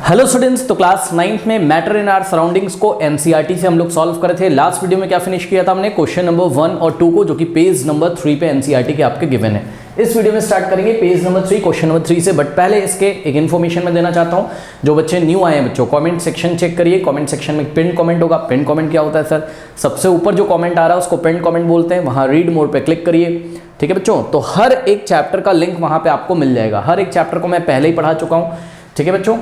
Hello students, तो class 9th में matter in our surroundings को एनसीईआरटी से हम लोग सॉल्व करे थे। लास्ट वीडियो में क्या फिनिश किया था हमने, क्वेश्चन नंबर 1 और 2 को, जो कि पेज नंबर 3 पे एनसीईआरटी के आपके गिवन है। इस वीडियो में स्टार्ट करेंगे पेज नंबर 3 क्वेश्चन नंबर 3 से। बट पहले इसके एक इन्फॉर्मेशन मैं देना चाहता हूँ। जो बच्चे न्यू आए हैं बच्चों, कमेंट सेक्शन चेक करिए। कमेंट सेक्शन में पिन कमेंट होगा। पिन कमेंट क्या होता है सर? सबसे ऊपर जो कमेंट आ रहा है उसको पिन कमेंट बोलते हैं। वहाँ रीड मोर पे क्लिक करिए, ठीक है बच्चों। तो हर एक चैप्टर का लिंक वहाँ पे आपको मिल जाएगा। हर एक चैप्टर को मैं पहले ही पढ़ा चुका हूँ, ठीक है बच्चों।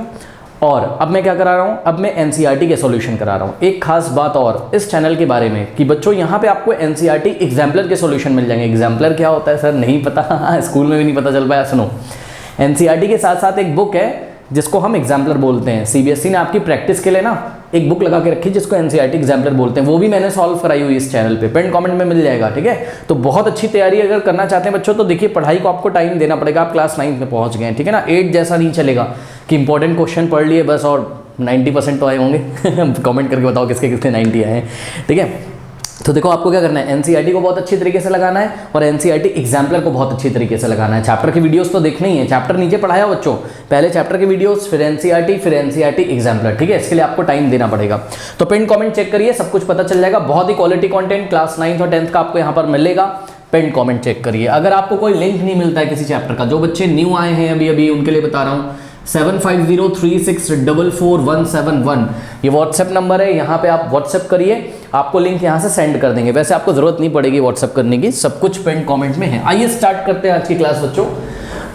और अब मैं क्या करा रहा हूँ, अब मैं एनसीईआरटी के सॉल्यूशन करा रहा हूँ। एक खास बात और इस चैनल के बारे में कि बच्चों यहाँ पे आपको एनसीईआरटी एग्जाम्पलर के सॉल्यूशन मिल जाएंगे। एग्जाम्पलर क्या होता है सर? नहीं पता स्कूल में भी नहीं पता चल पाया। सुनो, एनसीईआरटी के साथ साथ एक बुक है जिसको हम एग्जाम्पलर बोलते हैं। सीबीएसई ने आपकी प्रैक्टिस के लिए ना एक बुक लगा के रखी जिसको एनसीईआरटी एग्जाम्पलर बोलते हैं। वो भी मैंने सॉल्व कराई हुई इस चैनल पे, पिन कमेंट में मिल जाएगा, ठीक है। तो बहुत अच्छी तैयारी अगर करना चाहते हैं बच्चों, तो देखिए पढ़ाई को आपको टाइम देना पड़ेगा। आप क्लास 9 में पहुंच गए हैं, ठीक है ना। 8 जैसा नहीं चलेगा कि इंपॉर्टेंट क्वेश्चन पढ़ लिए बस और 90% तो आए होंगे कमेंट करके बताओ किसके किसके 90 आए हैं, ठीक है। तो देखो आपको क्या करना है, एनसीईआरटी को बहुत अच्छी तरीके से लगाना है और एनसीईआरटी एग्जाम्पलर को बहुत अच्छी तरीके से लगाना है। चैप्टर की वीडियोस तो देखने ही है। चैप्टर नीचे पढ़ाया बच्चों, पहले चैप्टर की वीडियोस, फिर एनसीईआरटी एग्जाम्पलर, ठीक है। इसके लिए आपको टाइम देना पड़ेगा। तो पिन कमेंट चेक करिए, सब कुछ पता चल जाएगा। बहुत ही क्वालिटी कंटेंट क्लास 9th और 10th का आपको यहाँ पर मिलेगा। पिन कमेंट चेक करिए। अगर आपको कोई लिंक नहीं मिलता है किसी चैप्टर का, जो बच्चे न्यू आए हैं अभी उनके लिए बता रहा हूँ, 7503644171 ये व्हाट्सएप नंबर है। यहाँ पे आप व्हाट्सएप करिए, आपको लिंक यहाँ से सेंड कर देंगे। वैसे आपको जरूरत नहीं पड़ेगी व्हाट्सएप करने की, सब कुछ पिन कमेंट में है। आइए स्टार्ट करते हैं आज की क्लास बच्चों।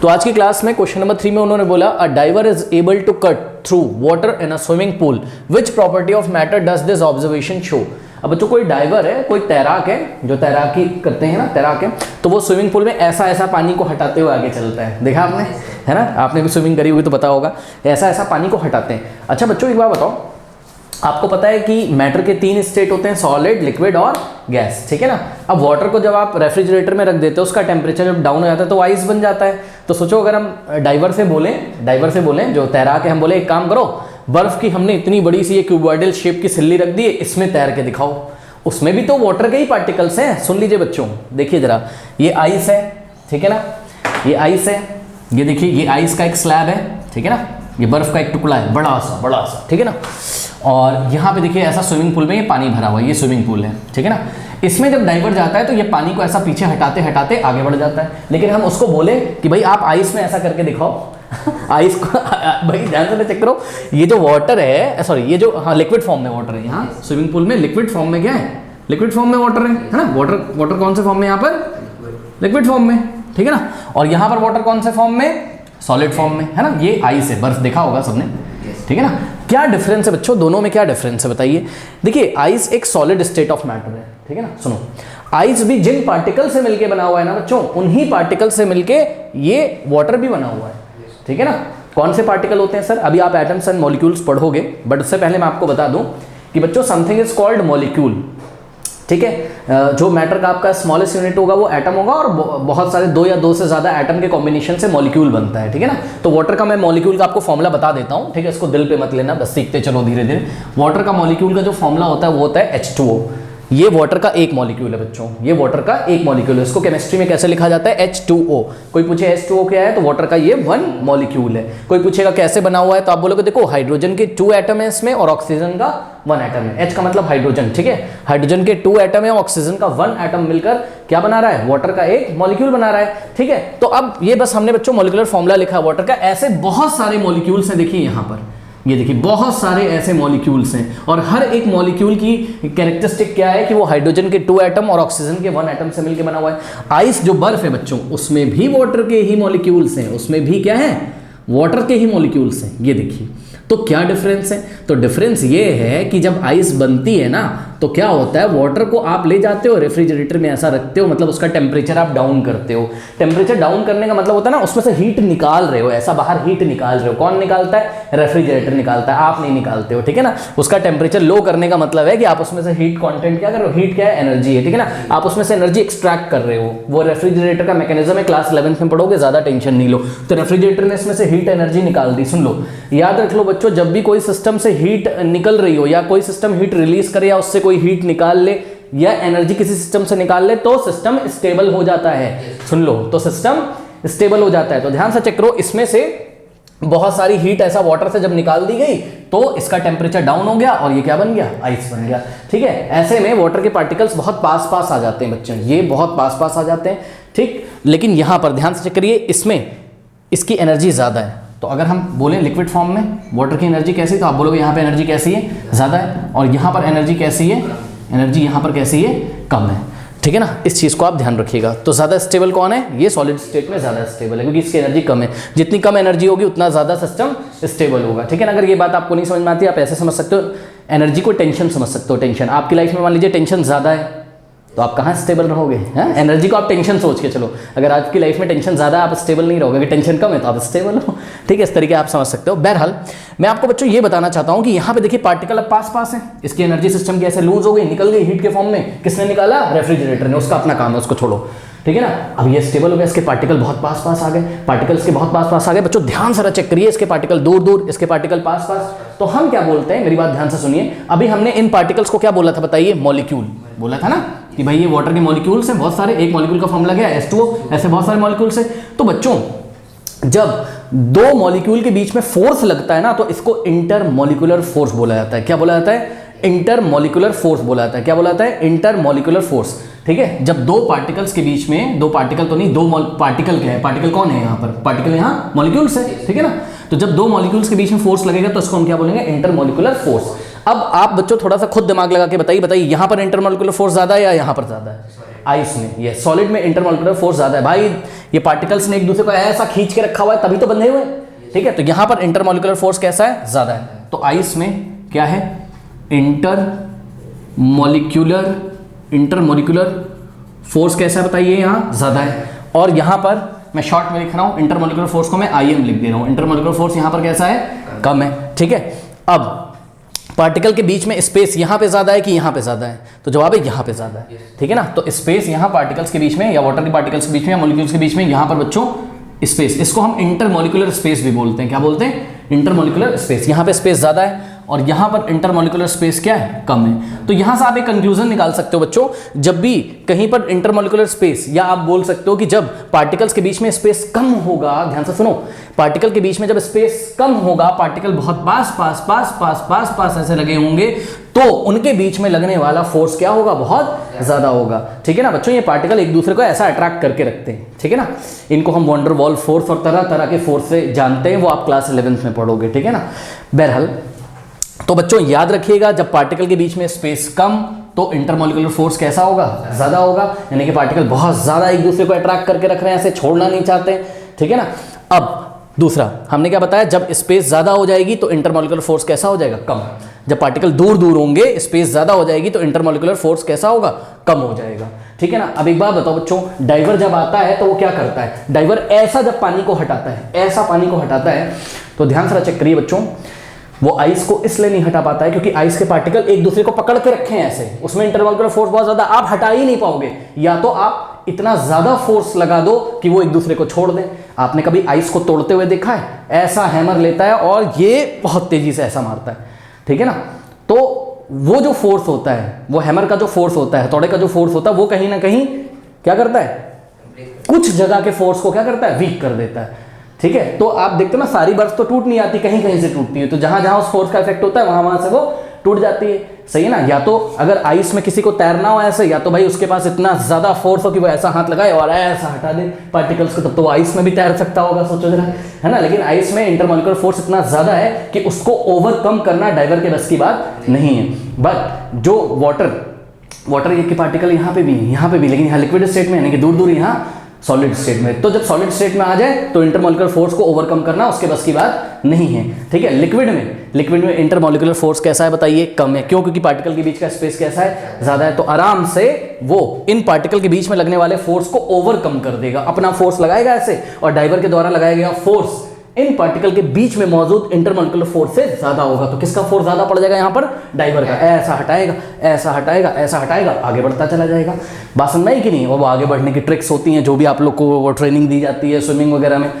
तो आज की क्लास में क्वेश्चन नंबर 3 में उन्होंने बोला, a diver is able to cut through water in a swimming pool, which property of matter does this observation show. अब बच्चों कोई डाइवर है, कोई तैराक है, जो तैराकी करते हैं ना, तैराक है, तो वो स्विमिंग पूल में ऐसा ऐसा पानी को हटाते हुए आगे चलता है। देखा आपने, है ना? आपने भी स्विमिंग करी हुई तो पता होगा, ऐसा ऐसा पानी को हटाते हैं। अच्छा बच्चों एक बात बताओ, आपको पता है कि मैटर के 3 स्टेट होते हैं, सॉलिड, लिक्विड और गैस, ठीक है ना। अब वाटर को जब आप रेफ्रिजरेटर में रख देते हो, उसका टेम्परेचर जब डाउन हो जाता है तो आइस बन जाता है। तो सोचो अगर हम डाइवर से बोलें जो तैराक है, हम बोले एक काम करो, बर्फ की हमने इतनी बड़ी सी ये क्यूबॉइडल शेप की सिल्ली रख दी है, इसमें तैर के दिखाओ। उसमें भी तो वाटर के ही पार्टिकल्स हैं। सुन लीजिए बच्चों, देखिए जरा, ये आइस है, ठीक है ना, ये आइस है, ये देखिए ये आइस का एक स्लैब है, ठीक है ना, ये बर्फ का एक टुकड़ा है बड़ा सा, ठीक है ना। और यहाँ पे देखिए ऐसा स्विमिंग पूल में ये पानी भरा हुआ है, ये स्विमिंग पूल है, ठीक है ना। इसमें जब डाइवर जाता है तो ये पानी को ऐसा पीछे हटाते हटाते आगे बढ़ जाता है। लेकिन हम उसको बोले कि भाई आप आइस में ऐसा करके दिखाओ आइस को भाई ध्यान से चेक करो, ये जो वाटर है, सॉरी ये जो, हाँ लिक्विड फॉर्म में वाटर है यहाँ स्विमिंग पूल में। लिक्विड फॉर्म में क्या है? लिक्विड फॉर्म में वाटर है ना। वाटर कौन से फॉर्म में? यहाँ पर लिक्विड फॉर्म में, ठीक है ना। और यहाँ पर वाटर कौन से फॉर्म में? सॉलिड फॉर्म में, है ना। ये आइस है, बर्फ देखा होगा सबने, ठीक है ना। क्या डिफरेंस है बच्चों दोनों में, क्या डिफरेंस है बताइए। देखिए आइस एक सॉलिड स्टेट ऑफ मैटर है, ठीक है ना। सुनो, आइस भी जिन पार्टिकल से मिलके बना हुआ है ना बच्चों, उन्हीं पार्टिकल से मिलके ये वाटर भी बना हुआ है, ठीक है ना। कौन से पार्टिकल होते हैं सर? अभी आप एटम्स एंड मॉलिक्यूल्स पढ़ोगे, बट उससे पहले मैं आपको बता दूं कि बच्चों समथिंग इज कॉल्ड मॉलिक्यूल, ठीक है। जो मैटर का आपका स्मॉलेस्ट यूनिट होगा वो एटम होगा, और बहुत सारे 2 या 2 से ज्यादा एटम के कॉम्बिनेशन से मॉलिक्यूल बनता है, ठीक है ना। तो वाटर का मैं मॉलिक्यूल का आपको फॉर्मूला बता देता हूं, ठीक है। इसको दिल पे मत लेना, बस सीखते चलो धीरे धीरे। वाटर का मॉलिक्यूल का जो फॉर्मूला होता है वो होता है H2O। ये वाटर का एक मॉलिक्यूल है बच्चों, ये वाटर का एक मॉलिक्यूल है। इसको केमिस्ट्री में कैसे लिखा जाता है? H2O। कोई पूछे H2O क्या है, तो वाटर का ये 1 मॉलिक्यूल है। कोई पूछेगा कैसे बना हुआ है, तो आप बोलोगे देखो हाइड्रोजन के 2 एटम है इसमें और ऑक्सीजन का 1 एटम है। H का मतलब हाइड्रोजन, ठीक है। हाइड्रोजन के 2 एटम है, ऑक्सीजन का 1 एटम मिलकर क्या बना रहा है? वाटर का एक मॉलिक्यूल बना रहा है, ठीक है। तो अब ये बस हमने बच्चों मॉलिक्यूलर फॉर्मूला लिखा है वाटर का। ऐसे बहुत सारे मॉलिक्यूल्स हैं, देखिए यहाँ पर, ये देखिए बहुत सारे ऐसे मॉलिक्यूल्स हैं, और हर एक मॉलिक्यूल की कैरेक्टरिस्टिक क्या है कि वो हाइड्रोजन के 2 एटम और ऑक्सीजन के 1 एटम से मिलकर बना हुआ है। आइस जो बर्फ है बच्चों, उसमें भी वाटर के ही मॉलिक्यूल्स हैं, उसमें भी क्या है? वाटर के ही मॉलिक्यूल्स हैं। ये देखिए, तो क्या डिफरेंस है? तो डिफरेंस ये है कि जब आइस बनती है ना, तो क्या होता है, वाटर को आप ले जाते हो रेफ्रिजरेटर में ऐसा रखते हो, मतलब उसका टेम्परेचर आप डाउन करते हो। टेम्परेचर डाउन करने का मतलब होता है ना, उसमें से हीट निकाल रहे हो, ऐसा बाहर हीट निकाल रहे हो। कौन निकालता है? रेफ्रिजरेटर निकालता है, आप नहीं निकालते हो, ठीक है ना। उसका टेम्परेचर लो करने का मतलब है कि आप उसमें से हीट कॉन्टेंट क्या कर रहे हो? हीट क्या है? एनर्जी है, ठीक है ना। आप उसमें से एनर्जी एक्सट्रैक्ट कर रहे हो। वो रेफ्रिजरेटर का मैकेनिज्म है, क्लास 11th में पढ़ोगे, ज्यादा टेंशन नहीं लो। तो रेफ्रिजरेटर ने इसमें से हीट एनर्जी निकाल दी। सुन लो, याद रख लो बच्चों, जब भी कोई सिस्टम से हीट निकल रही हो, या कोई सिस्टम हीट रिलीज करे, या उससे कोई हीट निकाल ले, या एनर्जी किसी सिस्टम से निकाल ले, तो सिस्टम स्टेबल हो जाता है। सुन लो, तो सिस्टम स्टेबल हो जाता है। तो ध्यान से चेक करो, इसमें से बहुत सारी हीट ऐसा वाटर से जब निकाल दी गई तो इसका टेम्परेचर डाउन हो गया और ये क्या बन गया, आइस बन गया। ठीक है, ऐसे में वाटर के पार्टिकल्स बहुत पास पास आ जाते हैं बच्चों, ये बहुत पास पास आ जाते हैं। ठीक, लेकिन यहां पर ध्यान से चेक करिए, इसमें इसकी एनर्जी ज्यादा है। तो अगर हम बोलें लिक्विड फॉर्म में वाटर की एनर्जी कैसी, तो आप बोलोगे यहाँ पे एनर्जी कैसी है, ज्यादा है, और यहाँ पर एनर्जी कैसी है, एनर्जी यहाँ पर कैसी है, कम है। ठीक है ना, इस चीज़ को आप ध्यान रखिएगा। तो ज़्यादा स्टेबल कौन है, ये सॉलिड स्टेट में ज़्यादा स्टेबल है, क्योंकि इसकी एनर्जी कम है। जितनी कम एनर्जी होगी उतना ज़्यादा सिस्टम स्टेबल होगा। ठीक है ना, अगर ये बात आपको नहीं समझ में आती, आप ऐसे समझ सकते हो, एनर्जी को टेंशन समझ सकते हो। टेंशन आपकी लाइफ में मान लीजिए टेंशन ज़्यादा है, तो आप कहाँ स्टेबल रहोगे, हैं? एनर्जी को आप टेंशन सोच के चलो, अगर आपकी लाइफ में टेंशन ज़्यादा आप स्टेबल नहीं रहोगे, अगर टेंशन कम है तो आप स्टेबल हो। ठीक है, इस तरीके आप समझ सकते हो। बहरहाल मैं आपको बच्चों ये बताना चाहता हूँ कि यहाँ पे देखिए पार्टिकल अब पास पास है, इसकी एनर्जी सिस्टम की ऐसे लूज हो गई, निकल गई हीट के फॉर्म में। किसने निकाला, रेफ्रिजरेटर ने, उसका अपना काम है, उसको छोड़ो। ठीक है ना, अब ये स्टेबल हो गया, इसके पार्टिकल बहुत पास पास आ गए, पार्टिकल्स के बहुत पास पास आ गए। बच्चों ध्यान से चेक करिए, इसके पार्टिकल दूर दूर, इसके पार्टिकल पास पास। तो हम क्या बोलते हैं, मेरी बात ध्यान से सुनिए, अभी हमने इन पार्टिकल्स को क्या बोला था, बताइए, मॉलिक्यूल बोला था ना, कि भाई ये वाटर के मॉलिक्यूल्स हैं बहुत सारे, एक मॉलिक्यूल का फॉर्मूला क्या है, H2O, ऐसे बहुत सारे मॉलिक्यूल्स हैं। तो बच्चों जब दो मॉलिक्यूल के बीच में फोर्स लगता है ना, तो इसको इंटरमॉलिक्यूलर फोर्स बोला जाता है। क्या बोला जाता है, इंटरमॉलिक्यूलर फोर्स बोला जाता है। क्या बोला जाता है, इंटरमॉलिक्यूलर फोर्स। ठीक है, जब दो पार्टिकल्स के बीच में, दो पार्टिकल तो नहीं, दो पार्टिकल क्या है, पार्टिकल कौन है यहाँ पर, पार्टिकल यहाँ मॉलिक्यूल्स है। ठीक है ना, तो जब दो मॉलिक्यूल्स के बीच में फोर्स लगेगा तो इसको हम क्या बोलेंगे, इंटरमॉलिक्यूलर फोर्स। अब आप बच्चों थोड़ा सा खुद दिमाग लगा के बताइए यहाँ पर इंटरमॉलिक्यूलर फोर्स ज्यादा है या यहाँ पर ज्यादा है, आइस में, ये सॉलिड में इंटरमॉलिक्यूलर फोर्स ज्यादा है। भाई ये पार्टिकल्स ने एक दूसरे को ऐसा खींच के रखा हुआ है तभी तो बंधे हुए हैं। ठीक है, तो यहाँ पर इंटरमॉलिक्यूलर फोर्स कैसा है, ज्यादा है। तो आइस में क्या है, इंटरमॉलिक्यूलर फोर्स कैसा है बताइए, यहाँ ज्यादा है। और यहाँ पर मैं शॉर्ट में लिख रहा हूँ, इंटरमॉलिक्यूलर फोर्स को मैं IM लिख दे रहा हूँ, इंटरमॉलिक्यूलर फोर्स यहाँ पर कैसा है, कम है। ठीक है, अब पार्टिकल के बीच में स्पेस यहाँ पे ज्यादा है कि यहाँ पे ज्यादा है, तो जवाब है यहाँ पे ज्यादा है। ठीक है ना, तो स्पेस यहाँ पार्टिकल्स के बीच में, या वाटर के पार्टिकल्स के बीच में, या मॉलिक्यूल्स के बीच में, यहाँ पर बच्चों स्पेस, इसको हम इंटरमॉलिक्यूलर स्पेस भी बोलते हैं। क्या बोलते हैं, इंटरमॉलिक्यूलर स्पेस। यहाँ पे स्पेस ज्यादा है और यहाँ पर इंटरमॉलिक्यूलर स्पेस क्या है, कम है। तो यहाँ से आप एक कंक्लूजन निकाल सकते हो बच्चों, जब भी कहीं पर इंटरमॉलिक्यूलर स्पेस, या आप बोल सकते हो कि जब पार्टिकल्स के बीच में स्पेस कम होगा, ध्यान से सुनो, पार्टिकल के बीच में जब स्पेस कम होगा, पार्टिकल बहुत पास पास पास पास पास पास ऐसे लगे होंगे, तो उनके बीच में लगने वाला फोर्स क्या होगा, बहुत ज्यादा होगा। ठीक है ना बच्चों, ये पार्टिकल एक दूसरे को ऐसा अट्रैक्ट करके रखते हैं। ठीक है ना, इनको हम वॉन डेर वाल फोर्स और तरह तरह के फोर्स से जानते हैं, वो आप क्लास 11th में पढ़ोगे। ठीक है ना, बहरहाल तो बच्चों याद रखिएगा, जब पार्टिकल के बीच में स्पेस कम, तो इंटरमॉलिक्यूलर फोर्स कैसा होगा, ज्यादा होगा, यानी कि पार्टिकल बहुत ज्यादा एक दूसरे को अट्रैक्ट करके रख रहे हैं, ऐसे छोड़ना नहीं चाहते। ठीक है ना, अब दूसरा हमने क्या बताया, जब स्पेस ज्यादा हो जाएगी तो इंटरमॉलिक्यूलर फोर्स कैसा हो जाएगा, कम। जब पार्टिकल दूर दूर होंगे, स्पेस ज्यादा हो जाएगी, तो इंटरमॉलिक्यूलर फोर्स कैसा होगा, कम हो जाएगा। ठीक है ना, अब एक बात बताओ बच्चों, डाइवर जब आता है तो वो क्या करता है, डाइवर ऐसा जब पानी को हटाता है, ऐसा पानी को हटाता है, तो ध्यान से चेक करिए बच्चों, वो आइस को इसलिए नहीं हटा पाता है क्योंकि आइस के पार्टिकल एक दूसरे को पकड़ के रखे हैं ऐसे, उसमें इंटरमॉलिक्यूलर फोर्स बहुत ज्यादा, आप हटा ही नहीं पाओगे। या तो आप इतना ज्यादा फोर्स लगा दो कि वो एक दूसरे को छोड़ दें। आपने कभी आइस को तोड़ते हुए देखा है, ऐसा हैमर लेता है और ये बहुत तेजी से ऐसा मारता है। ठीक है ना, तो वो जो फोर्स होता है, वो हैमर का जो फोर्स होता है, तोड़े का जो फोर्स होता है, वो कहीं ना कहीं क्या करता है, कुछ जगह के फोर्स को क्या करता है, वीक कर देता है। ठीक है, तो आप देखते हो ना, सारी बर्फ तो टूट नहीं आती, कहीं कहीं से टूटती है, तो जहां जहां उस फोर्स का इफेक्ट होता है वहां वहां से वो टूट जाती है। सही है ना, या तो अगर आइस में किसी को तैरना हो ऐसे, या तो भाई उसके पास इतना ज्यादा फोर्स हो कि वो ऐसा हाथ लगाए और ऐसा हटा दे पार्टिकल्स को, तब तो वो आइस में भी तैर सकता होगा, सोचो जरा, है ना। लेकिन आइस में इंटरमॉलिक्यूलर फोर्स इतना ज्यादा है कि उसको ओवरकम करना डाइवर के बस की बात नहीं है। बट जो वाटर के पार्टिकल यहाँ पे भी, लेकिन यहाँ लिक्विड स्टेट में, यानी कि दूर दूर यहाँ सॉलिड स्टेट में, तो जब सॉलिड स्टेट में आ जाए तो इंटरमॉलिक्यूलर फोर्स को ओवरकम करना उसके बस की बात नहीं है। ठीक है, लिक्विड में इंटरमॉलिक्यूलर फोर्स कैसा है बताइए, कम है। क्यों, क्योंकि पार्टिकल के बीच का स्पेस कैसा है, ज्यादा है, तो आराम से वो इन पार्टिकल के बीच में लगने वाले फोर्स को ओवरकम कर देगा, अपना फोर्स लगाएगा ऐसे, और डाइवर के द्वारा लगाया गया फोर्स इन पार्टिकल के बीच में मौजूद इंटरमॉलिक्यूलर फोर्स से ज्यादा होगा। तो किसका फोर्स ज्यादा पड़ जाएगा यहाँ पर, डाइवर का। ऐसा हटाएगा, ऐसा हटाएगा, ऐसा हटाएगा, आगे बढ़ता चला जाएगा। बात समझ में आई कि नहीं, वो आगे बढ़ने की ट्रिक्स होती हैं जो भी आप लोग को वो ट्रेनिंग दी जाती है स्विमिंग वगैरह में।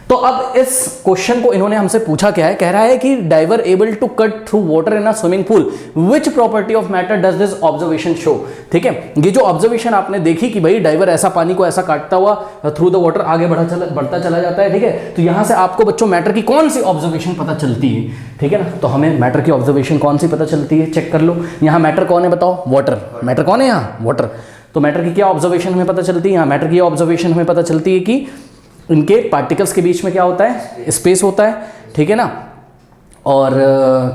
तो तो अब इस क्वेश्चन को इन्होंने हमसे पूछा क्या है, कह रहा है कि diver able to cut through water in a swimming pool, which property of matter does this observation show. ठीक है, ये जो ऑब्जर्वेशन आपने देखी कि भाई डाइवर ऐसा पानी को ऐसा काटता हुआ थ्रू द वाटर आगे बढ़ता चला जाता है। ठीक है, तो यहां से आपको बच्चों मैटर की कौन सी ऑब्जर्वेशन पता चलती है। ठीक है ना, तो हमें मैटर की ऑब्जर्वेशन कौन सी पता चलती है, चेक कर लो। यहाँ मैटर कौन है बताओ, वाटर। मैटर कौन है यहाँ, वाटर। तो मैटर की क्या ऑब्जर्वेशन हमें पता चलती है, यहाँ मैटर की ऑब्जर्वेशन हमें पता चलती है कि इनके पार्टिकल्स के बीच में क्या होता है, स्पेस होता है। ठीक है ना, और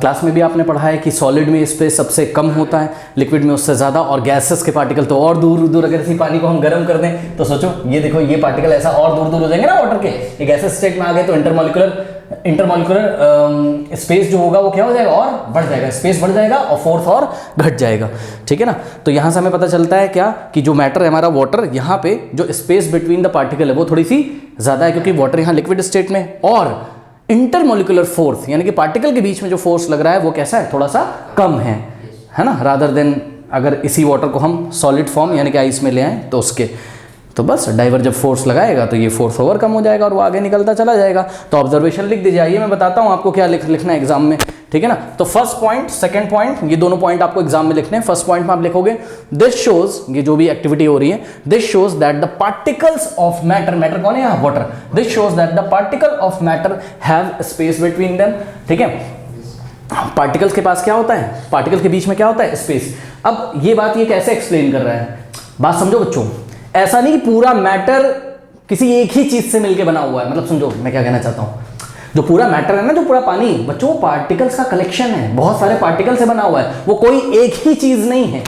क्लास में भी आपने पढ़ा है कि सॉलिड में स्पेस सबसे कम होता है, लिक्विड में उससे ज़्यादा, और गैसेस के पार्टिकल तो और दूर दूर। अगर इसी पानी को हम गर्म कर दें तो सोचो, ये देखो ये पार्टिकल ऐसा और दूर दूर हो जाएंगे ना वाटर के, ये गैसेस स्टेट में आ गए तो इंटरमॉलिक्यूलर स्पेस जो होगा वो क्या हो जाएगा, और बढ़ जाएगा, स्पेस बढ़ जाएगा और फोर्स और घट जाएगा। ठीक है ना, तो यहाँ से हमें पता चलता है क्या कि जो मैटर है हमारा वाटर, यहाँ पे जो स्पेस बिटवीन द पार्टिकल है वो थोड़ी सी ज़्यादा है, क्योंकि वाटर यहाँ लिक्विड स्टेट में, और इंटरमॉलिक्यूलर फोर्स यानी कि पार्टिकल के बीच में जो फोर्स लग रहा है वो कैसा है, थोड़ा सा कम है ना, रादर देन अगर इसी वाटर को हम सॉलिड फॉर्म यानी कि आइस में ले आए तो उसके। तो बस डाइवर जब फोर्स लगाएगा तो ये फोर्स ओवरकम हो जाएगा और वो आगे निकलता चला जाएगा। तो ऑब्जर्वेशन लिख दीजिए। आइए मैं बताता हूँ आपको क्या लिखना है एग्जाम में। ठीक है ना, तो फर्स्ट पॉइंट, सेकंड पॉइंट, ये दोनों पॉइंट आपको एग्जाम में लिखने हैं। फर्स्ट पॉइंट में आप लिखोगे दिस शोज, ये जो भी एक्टिविटी हो रही है, this shows that the particles of matter, matter कौन है यहाँ, water, this shows that the particle of matter have space between them. ठीक है, पार्टिकल्स के पास क्या होता है, पार्टिकल के बीच में क्या होता है, स्पेस। अब ये बात ये कैसे एक्सप्लेन कर रहा है, बात समझो बच्चों। ऐसा नहीं कि पूरा मैटर किसी एक ही चीज से मिलकर बना हुआ है, मतलब समझो मैं क्या कहना चाहता हूं। जो पूरा मैटर है ना, जो पूरा पानी बच्चों, वो पार्टिकल्स का कलेक्शन है, बहुत सारे पार्टिकल से बना हुआ है, वो कोई एक ही चीज नहीं है,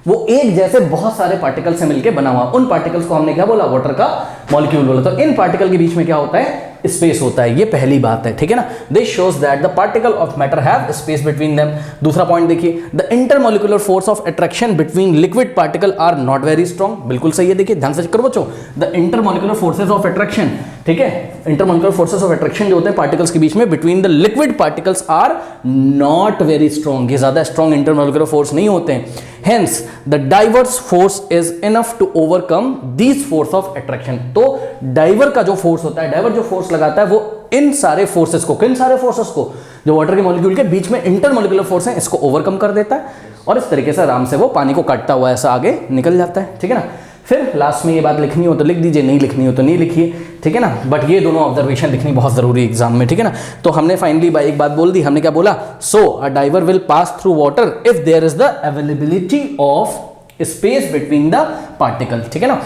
वो एक जैसे बहुत सारे पार्टिकल से मिलकर बना हुआ। उन पार्टिकल्स को हमने क्या बोला, वाटर का मॉलिक्यूल बोला। तो इन पार्टिकल के बीच में क्या होता है, स्पेस होता है, ये पहली बात है। ठीक है ना, this shows that the particle of matter have space between them. दूसरा पॉइंट देखिए, the intermolecular force of attraction between liquid particle are not very strong. बिल्कुल सही है, देखिए ध्यान से करो बच्चों, the intermolecular forces of attraction, ठीक है, इंटरमॉलिक्यूलर फोर्सेस ऑफ अट्रैक्शन जो होते हैं पार्टिकल्स के बीच में between the liquid particles are not very strong, ये ज्यादा स्ट्रॉन्ग इंटरमॉलिक्यूलर फोर्स नहीं होते हैं। Hence, the diver's force is enough to overcome these force of attraction। तो डाइवर का जो फोर्स होता है, डाइवर जो फोर्स लगाता है वो इन सारे फोर्सेस को, किन सारे फोर्सेस को, जो वाटर के मॉलिक्यूल के बीच में इंटरमॉलिक्यूलर फोर्स है, इसको ओवरकम कर देता है और इस तरीके से आराम से वो पानी को काटता हुआ ऐसा आगे निकल जाता है। ठीक है ना, फिर लास्ट में ये बात लिखनी हो तो लिख दीजिए, नहीं लिखनी हो तो नहीं लिखिए। ठीक है ना, बट ये दोनों ऑब्जर्वेशन लिखनी बहुत जरूरी है एग्जाम में। ठीक है ना, तो हमने फाइनली एक बात बोल दी, हमने क्या बोला, so a diver will pass through water if there is the availability of space between the particle. ठीक है ना,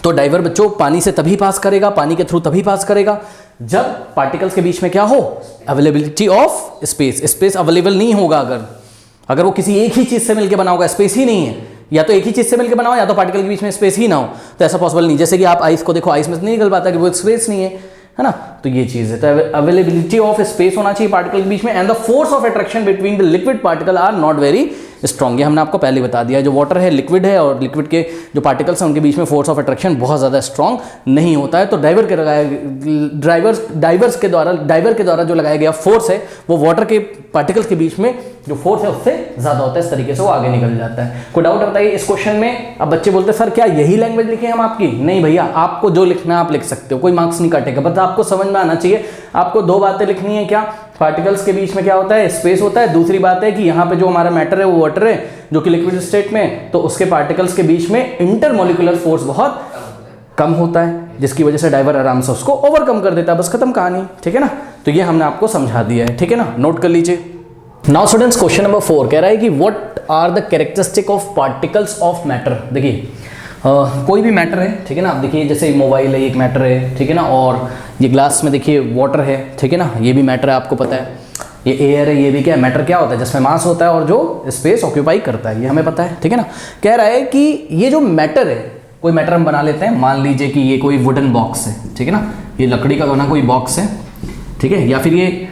तो डाइवर बच्चों पानी से तभी पास करेगा, पानी के थ्रू तभी पास करेगा जब पार्टिकल्स के बीच में क्या हो, availability of space. Space available नहीं होगा अगर वो किसी एक ही चीज से मिलकर बना होगा, स्पेस ही नहीं है, या तो एक ही चीज से मिलकर बना हो या तो पार्टिकल के बीच में स्पेस ही ना हो, तो ऐसा पॉसिबल नहीं। जैसे कि आप आइस को देखो, आइस में से नहीं निकल पाता कि वो स्पेस नहीं है ना, तो ये चीज है। तो अवेलेबिलिटी ऑफ स्पेस होना चाहिए पार्टिकल के बीच में, and the force of attraction between the liquid particle are not very strong. ये हमने आपको पहले बता दिया, जो वाटर है लिक्विड है और लिक्विड के जो पार्टिकल्स हैं उनके बीच में फोर्स ऑफ अट्रैक्शन बहुत ज़्यादा स्ट्रॉन्ग नहीं होता है। तो डाइवर के द्वारा जो लगाया गया फोर्स है वो वाटर के पार्टिकल्स के बीच में जो फोर्स है उससे ज़्यादा होता है, इस तरीके से वो आगे निकल जाता है। कोई डाउट बताइए इस क्वेश्चन में? अब बच्चे बोलते हैं सर क्या यही लैंग्वेज लिखे हम आपकी? नहीं भैया, आपको जो लिखना आप लिख सकते हो, कोई मार्क्स नहीं काटेगा, बस आपको समझ में आना चाहिए। आपको दो बातें लिखनी है, क्या, पार्टिकल्स के बीच में क्या होता है, स्पेस होता है। दूसरी बात है कि यहाँ पे जो हमारा मैटर है वो वाटर है जो कि लिक्विड स्टेट में, तो उसके पार्टिकल्स के बीच में इंटरमॉलिक्यूलर फोर्स बहुत कम होता है, जिसकी वजह से डाइवर आराम से उसको ओवरकम कर देता है। बस खत्म कहानी। ठीक है ना, तो ये हमने आपको समझा दिया है। ठीक है ना, नोट कर लीजिए। नाउ स्टूडेंट्स, क्वेश्चन नंबर 4 कह रहा है कि what are the characteristic of particles of matter. देखिए कोई भी मैटर है, ठीक है ना, आप देखिए जैसे मोबाइल है एक मैटर है, ठीक है ना, और ये ग्लास में देखिए वाटर है, ठीक है ना, ये भी मैटर है, आपको पता है। ये एयर है, ये भी क्या है, मैटर। क्या होता है, जिसमें मास होता है और जो स्पेस ऑक्यूपाई करता है, ये हमें पता है। ठीक है ना, कह रहा है कि ये जो मैटर है, कोई मैटर हम बना लेते हैं, मान लीजिए कि ये कोई वुडन बॉक्स है, ठीक है ना, ये लकड़ी का बना कोई बॉक्स है, ठीक है, या फिर ये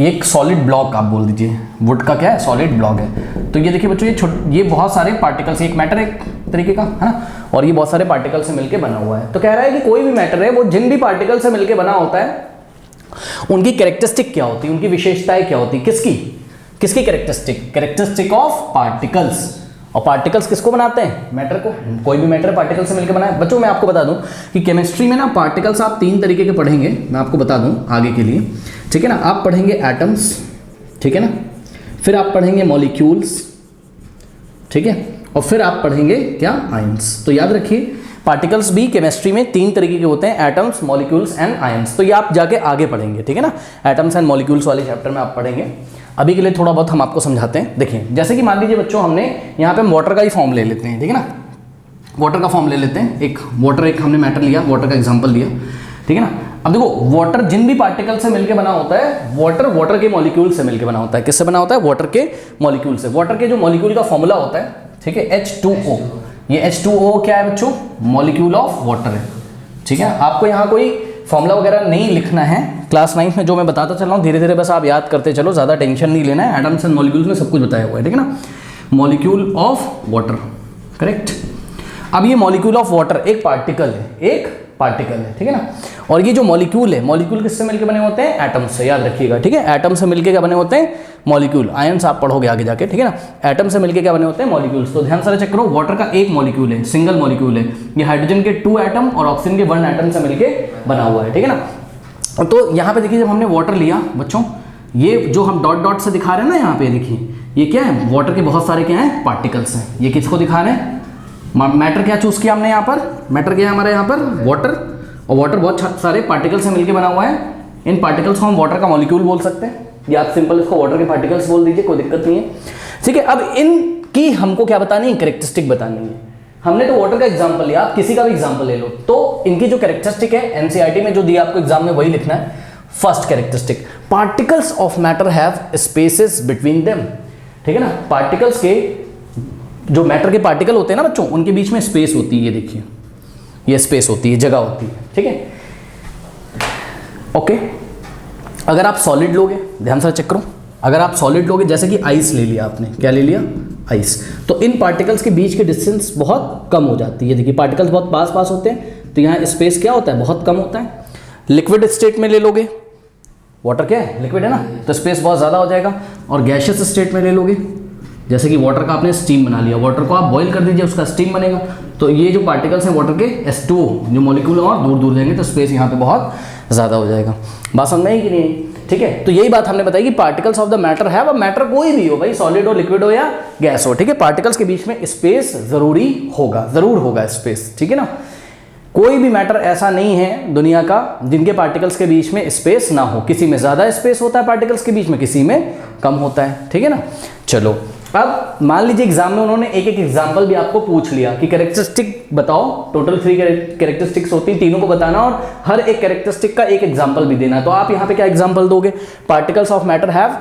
एक सॉलिड ब्लॉक आप बोल दीजिए, वुड का क्या है, सॉलिड ब्लॉक है। तो ये देखिए बच्चों, ये बहुत सारे पार्टिकल्स, एक मैटर एक तरीके का है ना, और ये बहुत सारे पार्टिकल से मिलकर बना हुआ है। तो कह रहा है कि कोई भी मैटर है वो जिन भी पार्टिकल से मिलकर बना होता है उनकी कैरेक्टरिस्टिक क्या होती है, उनकी विशेषताएं क्या होती है, किसकी कैरेक्टरिस्टिक ऑफ पार्टिकल्स और पार्टिकल्स किसको बनाते हैं? मैटर को। कोई भी मैटर पार्टिकल से मिलकर बना है। बच्चों मैं आपको बता दूं कि केमिस्ट्री में ना पार्टिकल्स आप 3 तरीके के पढ़ेंगे, मैं आपको बता दूं आगे के लिए, ठीक है ना। आप पढ़ेंगे एटम्स, ठीक है ना, फिर आप पढ़ेंगे मॉलिक्यूल्स, ठीक है, और फिर आप पढ़ेंगे क्या? आयंस। तो याद रखिए पार्टिकल्स भी केमिस्ट्री में 3 तरीके के होते हैं, एटम्स, मॉलिक्यूल्स एंड आयंस। तो ये आप जाके आगे पढ़ेंगे, ठीक है ना, एटम्स एंड मॉलिक्यूल्स वाले चैप्टर में आप पढ़ेंगे। अभी के लिए थोड़ा बहुत हम आपको समझाते हैं। देखिए जैसे कि मान लीजिए बच्चों हमने यहाँ पे वाटर का ही फॉर्म ले लेते हैं, ठीक है ना, वाटर का फॉर्म ले लेते हैं। एक वाटर, एक हमने मैटर लिया, वाटर का एग्जाम्पल लिया, ठीक है ना। अब देखो वाटर जिन भी पार्टिकल से मिलकर बना होता है, वाटर के मॉलिक्यूल से मिलकर बना होता है। किससे बना होता है? वाटर के मॉलिक्यूल से। वाटर के जो मॉलिक्यूल का फॉर्मूला होता है, ठीक है, H2O। ये H2O क्या है बच्चों? मॉलिक्यूल ऑफ वाटर है, ठीक है। आपको यहाँ कोई फॉर्मूला वगैरह नहीं लिखना है, क्लास 9 में जो मैं बताता चल रहा हूँ धीरे धीरे बस आप याद करते चलो, ज़्यादा टेंशन नहीं लेना है। एटम्स एंड मॉलिक्यूल्स में सब कुछ बताया हुआ है, ठीक है ना। Molecule of water, correct. अब ये मॉलिक्यूल ऑफ वाटर एक पार्टिकल है, ठीक है ना। और ये जो मॉलिक्यूल है, मॉलिक्यूल किससे मिलकर बने होते हैं? एटम से, याद रखिएगा, ठीक है। एटम से मिलकर क्या बने होते हैं? मॉलिक्यूल। आयंस आप पढ़ोगे आगे जाके, ठीक है ना। एटम से मिलकर क्या बने होते हैं? मॉलिक्यूल्स। तो ध्यान से चेक करो, वाटर का एक मॉलिक्यूल है, सिंगल मॉलिक्यूल है। ये हाइड्रोजन के 2 एटम और ऑक्सीजन के 1 एटम से मिलकर बना हुआ है, ठीक है ना। तो यहाँ पे देखिए जब हमने वाटर लिया बच्चों, ये जो हम डॉट डॉट से दिखा रहे हैं ना यहाँ पे, देखिए ये क्या है? वाटर के बहुत सारे क्या हैं? पार्टिकल्स हैं। ये किसको दिखा रहे हैं? मैटर क्या चूज किया हमने यहाँ पर? मैटर क्या है हमारे यहाँ पर? वाटर। और वाटर बहुत सारे पार्टिकल से मिलकर बना हुआ है। इन पार्टिकल्स को हम वाटर का मॉलिक्यूल बोल सकते हैं, या आप सिंपल इसको वाटर के पार्टिकल्स बोल दीजिए, कोई दिक्कत नहीं है, ठीक है। अब इनकी हमको क्या बतानी है? कैरेक्टरिस्टिक बतानी है। हमने तो वाटर का एग्जांपल लिया, आप किसी का भी एग्जांपल ले लो, तो इनकी जो कैरेक्टरिस्टिक है एनसीईआरटी में जो दिया आपको एग्जाम में वही लिखना है। First characteristic, particles of matter have spaces between them, ठीक है ना। पार्टिकल्स के जो मैटर के पार्टिकल होते हैं ना बच्चों, उनके बीच में स्पेस होती है, ये देखिए ये स्पेस होती है, जगह होती है, ठीक है, ओके। अगर आप सॉलिड लोगे, ध्यान से चेक करो, अगर आप सॉलिड लोगे जैसे कि आइस ले लिया आपने, क्या ले लिया? आइस। तो इन पार्टिकल्स के बीच की डिस्टेंस बहुत कम हो जाती है। देखिए पार्टिकल्स बहुत पास पास होते हैं, तो यहाँ स्पेस क्या होता है? बहुत कम होता है। लिक्विड स्टेट में ले लोगे, वाटर क्या है? लिक्विड है ना, तो स्पेस बहुत ज़्यादा हो जाएगा। और गैशियस स्टेट में ले लोगे, जैसे कि वाटर का आपने स्टीम बना लिया, वाटर को आप बॉईल कर दीजिए, उसका स्टीम बनेगा। तो ये जो पार्टिकल्स हैं वाटर के, H2O जो मॉलिक्यूल और दूर दूर जाएंगे, तो स्पेस यहाँ पे बहुत ज़्यादा हो जाएगा। बात समझ में आई कि नहीं? ठीक है, तो यही बात हमने बताई कि पार्टिकल्स ऑफ द मैटर है। अब मैटर कोई भी हो भाई, सॉलिड हो, लिक्विड हो या गैस हो, ठीक है, पार्टिकल्स के बीच में स्पेस जरूरी होगा, जरूर होगा स्पेस, ठीक है ना। कोई भी मैटर ऐसा नहीं है दुनिया का जिनके पार्टिकल्स के बीच में स्पेस ना हो। किसी में ज़्यादा स्पेस होता है पार्टिकल्स के बीच में, किसी में कम होता है, ठीक है ना। चलो अब मान लीजिए एग्जाम में उन्होंने एक एक एग्जाम्पल भी आपको पूछ लिया कि कैरेक्टरिस्टिक बताओ, टोटल 3 कैरेक्टरिस्टिक्स होती हैं, तीनों को बताना और हर एक कैरेक्टरिस्टिक का एक एग्जाम्पल भी देना है। तो आप यहाँ पे क्या एग्जाम्पल दोगे? Particles of matter have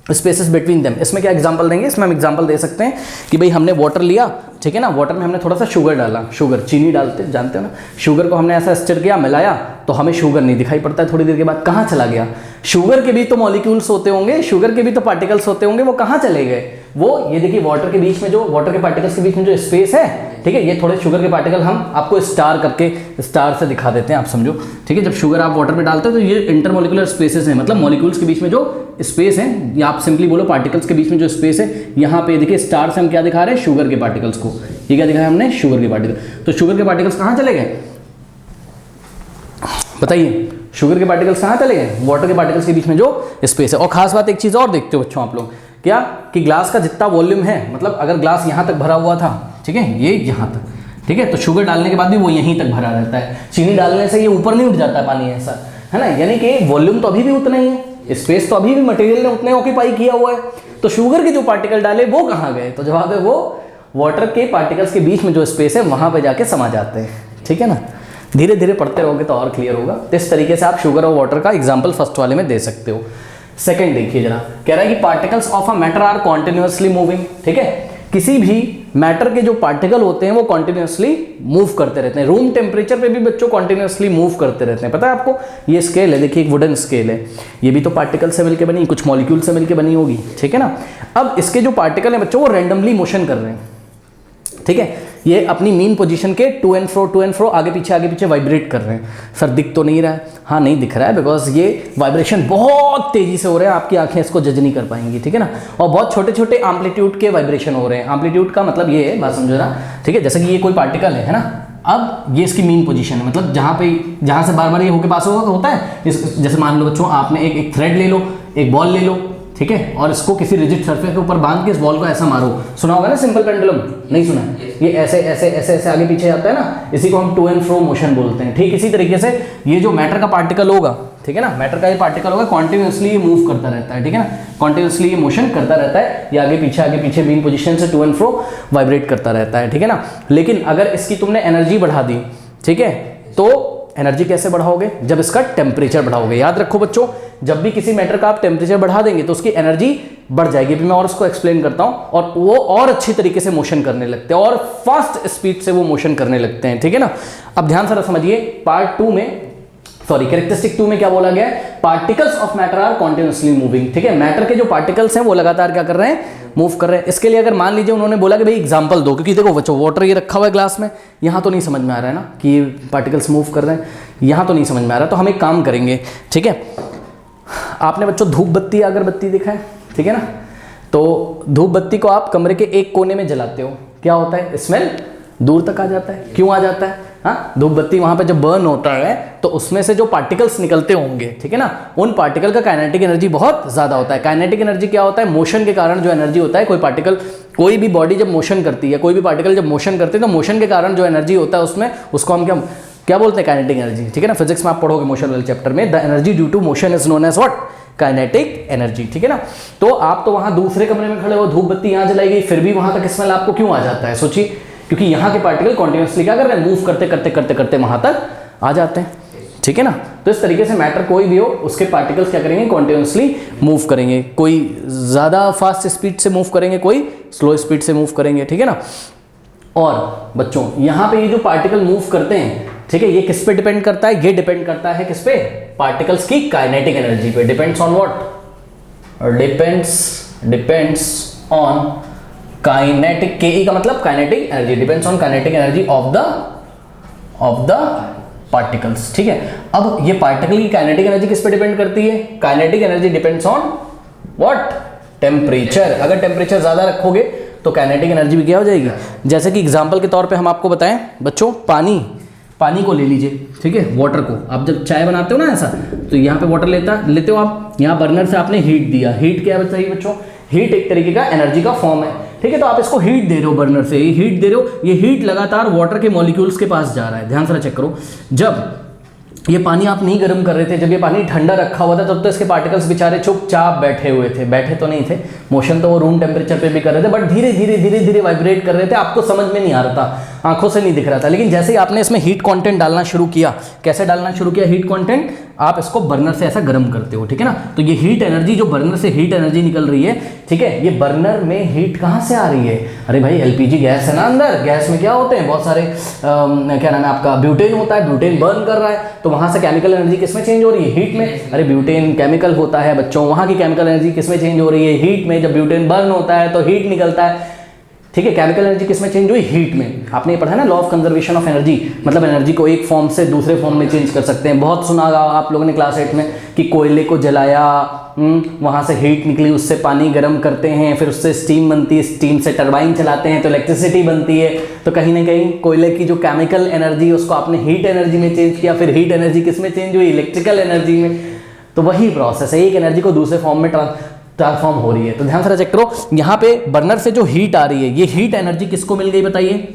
spaces between them. इसमें क्या एग्जाम्पल देंगे? इसमें हम एग्जाम्पल दे सकते हैं कि भाई हमने वाटर लिया, ठीक है ना, वाटर में हमने थोड़ा सा शुगर डाला, शुगर चीनी डालते जानते हो ना, शुगर को हमने ऐसा स्टिर किया, मिलाया, तो हमें शुगर नहीं दिखाई पड़ता है, थोड़ी देर के बाद कहाँ चला गया? शुगर के भी तो मॉलिक्यूल्स होते होंगे, शुगर के भी तो पार्टिकल्स होते होंगे, वो कहाँ चले गए? वो ये देखिए वाटर के बीच में जो, वाटर के पार्टिकल्स के बीच में जो स्पेस है, ठीक है, ये थोड़े शुगर के पार्टिकल हम आपको स्टार करके स्टार से दिखा देते हैं, आप समझो, ठीक है। जब शुगर आप वाटर में डालते हो तो ये इंटरमोलिकुलर स्पेसेस हैं, मतलब मॉलिक्यूल्स के बीच में जो स्पेस है, या आप सिंपली बोलो पार्टिकल्स के बीच में जो स्पेस है, यहाँ पे देखिए स्टार से हम क्या दिखा रहे हैं? शुगर के पार्टिकल्स को। ये क्या दिखाया हमने? शुगर के पार्टिकल। तो शुगर के पार्टिकल्स कहाँ चले गए बताइए? शुगर के पार्टिकल्स कहाँ चले गए? वाटर के पार्टिकल्स के बीच में जो स्पेस है। और खास बात एक चीज़ और देखते हो बच्चों आप लोग, क्या कि ग्लास का जितना वॉल्यूम है, मतलब अगर ग्लास यहाँ तक भरा हुआ था, ठीक है, ये यहाँ तक, ठीक है, तो शुगर डालने के बाद भी वो यहीं तक भरा रहता है। चीनी डालने से ये ऊपर नहीं उठ जाता है पानी, ऐसा है ना, यानी कि वॉल्यूम तो अभी भी उतना ही है, स्पेस तो अभी भी मटेरियल ने उतने ऑक्यूपाई किया हुआ है। तो शुगर के जो पार्टिकल डाले वो कहाँ गए? तो जवाब है वो वाटर के पार्टिकल्स के बीच में जो स्पेस है वहाँ पे जाके समा जाते हैं, ठीक है ना। धीरे धीरे पढ़ते रहोगे तो और क्लियर होगा। तो इस तरीके से आप शुगर और वाटर का एग्जाम्पल फर्स्ट वाले में दे सकते हो। सेकंड देखिए जरा, कह रहा है कि particles of a matter are continuously moving, ठीक है, किसी भी मैटर के जो पार्टिकल होते हैं वो कॉन्टिन्यूसली मूव करते रहते हैं। रूम टेम्परेचर पे भी बच्चों कॉन्टिन्यूसली मूव करते रहते हैं, पता है आपको? ये स्केल है, देखिए एक वुडन स्केल है, ये भी तो पार्टिकल से मिलकर बनी, कुछ मॉलिक्यूल से मिलकर बनी होगी, ठीक है ना। अब इसके जो पार्टिकल हैं बच्चों वो रैंडमली मोशन कर रहे हैं, ठीक है। ये अपनी मीन पोजीशन के टू एंड फ्रो आगे पीछे वाइब्रेट कर रहे हैं। सर दिख तो नहीं रहा है? हाँ नहीं दिख रहा है, बिकॉज ये वाइब्रेशन बहुत तेजी से हो रहे हैं, आपकी आंखें इसको जज नहीं कर पाएंगी, ठीक है ना। और बहुत छोटे छोटे एम्पलीट्यूड के वाइब्रेशन हो रहे हैं। एम्पलीट्यूड का मतलब ये है, बात समझो ना, ठीक है। जैसे कि ये कोई पार्टिकल है ना, अब ये इसकी मीन पोजीशन है, मतलब जहाँ से बार बार ये होके पास होता है, जैसे मान लो बच्चों आपने एक थ्रेड ले लो, एक बॉल ले लो, ठीक है, और इसको किसी रिजिड सरफेस के ऊपर बांध के इस बॉल को ऐसा मारो। सुना होगा ना सिंपल पेंडुलम? नहीं सुना? ये ऐसे ऐसे ऐसे ऐसे आगे पीछे जाता है ना, इसी को हम टू एंड फ्रो मोशन बोलते हैं। ठीक इसी तरीके से ये जो मैटर का पार्टिकल होगा, ठीक है ना, मैटर का ये पार्टिकल होगा, कॉन्टिन्यूसली ये मूव करता रहता है, ठीक है ना, कॉन्टिन्यूसली ये मोशन करता रहता है, ये आगे पीछे मीन पोजीशन से टू एंड फ्रो वाइब्रेट करता रहता है, ठीक है ना। लेकिन अगर इसकी तुमने एनर्जी बढ़ा दी, ठीक है, तो एनर्जी कैसे बढ़ाओगे? जब इसका टेम्परेचर बढ़ाओगे। याद रखो बच्चों, जब भी किसी मैटर का आप टेम्परेचर बढ़ा देंगे तो उसकी एनर्जी बढ़ जाएगी। अभी मैं और उसको एक्सप्लेन करता हूं, और वो और अच्छी तरीके से मोशन करने लगते हैं और फास्ट स्पीड से वो मोशन करने लगते हैं, ठीक है ना। अब ध्यान से समझिए, पार्ट 2 में, सॉरी कैरेक्टरिस्टिक 2 में क्या बोला गया है? Particles of matter are continuously moving, ठीक है। मैटर के जो पार्टिकल्स हैं वो लगातार क्या कर रहे हैं? मूव कर रहे हैं। इसके लिए अगर मान लीजिए उन्होंने बोला कि भाई एग्जांपल दो, क्योंकि देखो बच्चों वाटर ये रखा हुआ है ग्लास में, यहाँ तो नहीं समझ में आ रहा है ना कि ये पार्टिकल्स मूव कर रहे हैं, यहाँ तो नहीं समझ में आ रहा, तो हम एक काम करेंगे, ठीक है। आपने बच्चों धूप बत्ती अगरबत्ती देखा है, ठीक है ना, तो धूप बत्ती को आप कमरे के एक कोने में जलाते हो, क्या होता है? स्मेल दूर तक आ जाता है। क्यों आ जाता है? हाँ, धूप बत्ती वहां पे जब बर्न होता है तो उसमें से जो पार्टिकल्स निकलते होंगे, ठीक है ना, उन पार्टिकल का काइनेटिक एनर्जी बहुत ज्यादा होता है। काइनेटिक एनर्जी क्या होता है? मोशन के कारण जो एनर्जी होता है, कोई पार्टिकल, कोई भी बॉडी जब मोशन करती है, कोई भी पार्टिकल जब मोशन करती है, तो मोशन के कारण जो एनर्जी होता है उसमें, उसको हम क्या बोलते हैं? काइनेटिक एनर्जी, ठीक है ना। फिजिक्स में आप पढ़ोगे मोशन वाले चैप्टर में, the energy due to motion is known as what? Kinetic energy, ठीक है ना। तो आप तो वहां दूसरे कमरे में खड़े हो, धूप बत्ती यहाँ जलाई गई, फिर भी वहां तक स्मेल आपको क्यों आ जाता है? सोचिए, क्योंकि यहाँ के पार्टिकल कॉन्टिन्यूसली क्या कर रहे हैं? मूव करते वहां तक आ जाते हैं, ठीक है ना। तो इस तरीके से मैटर कोई भी हो, उसके पार्टिकल्स क्या करेंगे? कॉन्टिन्यूसली मूव करेंगे। कोई ज्यादा फास्ट स्पीड से मूव करेंगे, कोई स्लो स्पीड से मूव करेंगे, ठीक है ना। और बच्चों यहाँ पे ये जो पार्टिकल मूव करते हैं, ठीक है, ये किस पे डिपेंड करता है? ये डिपेंड करता है किस पे? पार्टिकल्स की काइनेटिक एनर्जी पे। Depends on what? Depends on kinetic, के का मतलब kinetic energy, depends on kinetic energy of the particles, ठीक है। अब ये पार्टिकल की काइनेटिक एनर्जी किस पे डिपेंड करती है? Kinetic energy depends on what? Temperature. अगर टेम्परेचर ज्यादा रखोगे तो काइनेटिक एनर्जी भी क्या हो जाएगी? जैसे कि एग्जांपल के तौर पे हम आपको बताएं बच्चों, पानी को ले लीजिए, ठीक है, वाटर को। आप जब चाय बनाते हो ना ऐसा, तो यहाँ पे वाटर लेते हो आप, यहाँ बर्नर से आपने हीट दिया। हीट क्या बताइए बच्चों? हीट एक तरीके का एनर्जी का फॉर्म है, ठीक है। तो आप इसको हीट दे रहे हो, बर्नर से ये हीट दे रहे हो, ये हीट लगातार वाटर के मॉलिक्यूल्स के पास जा रहा है। ध्यान से चेक करो, जब ये पानी आप नहीं गर्म कर रहे थे, जब ये पानी ठंडा रखा हुआ था, तब तो इसके पार्टिकल्स बेचारे चुपचाप बैठे हुए थे। बैठे तो नहीं थे, मोशन तो वो रूम टेम्परेचर पे भी कर रहे थे, बट धीरे धीरे वाइब्रेट कर रहे थे। आपको समझ में नहीं आ रहा था, आंखों से नहीं दिख रहा था। लेकिन जैसे ही आपने इसमें हीट कंटेंट डालना शुरू किया, कैसे डालना शुरू किया हीट कंटेंट? आप इसको बर्नर से ऐसा गर्म करते हो, ठीक है ना। तो ये हीट एनर्जी, जो बर्नर से हीट एनर्जी निकल रही है, ठीक है, ये बर्नर में हीट कहाँ से आ रही है? अरे भाई एलपीजी गैस है ना अंदर, गैस में क्या होते हैं? बहुत सारे क्या नाम है आपका? ब्यूटेन होता है, ब्यूटेन बर्न कर रहा है, तो वहां से केमिकल एनर्जी किसमें चेंज हो रही है? हीट में। अरे ब्यूटेन केमिकल होता है बच्चों, वहां की केमिकल एनर्जी किसमें चेंज हो रही है? हीट में। जब ब्यूटेन बर्न होता है तो हीट निकलता है, ठीक है। केमिकल एनर्जी किसमें चेंज हुई? हीट में। आपने ये पढ़ा है ना, law of conservation of energy, मतलब एनर्जी को एक फॉर्म से दूसरे फॉर्म में चेंज कर सकते हैं। बहुत सुना होगा आप लोगों ने क्लास 8 में कि कोयले को जलाया, वहां से हीट निकली, उससे पानी गर्म करते हैं, फिर उससे स्टीम बनती है, स्टीम से टरबाइन चलाते हैं तो इलेक्ट्रिसिटी बनती है। तो कहीं ना कहीं कोयले की जो केमिकल एनर्जी, उसको आपने हीट एनर्जी में चेंज किया, फिर हीट एनर्जी किस में चेंज हुई? इलेक्ट्रिकल एनर्जी में। तो वही प्रोसेस है, एक एनर्जी को दूसरे फॉर्म में ट्रांसफॉर्म हो रही है। तो ध्यान से चेक करो, यहाँ पे बर्नर से जो हीट आ रही है, ये हीट एनर्जी किसको मिल गई बताइए?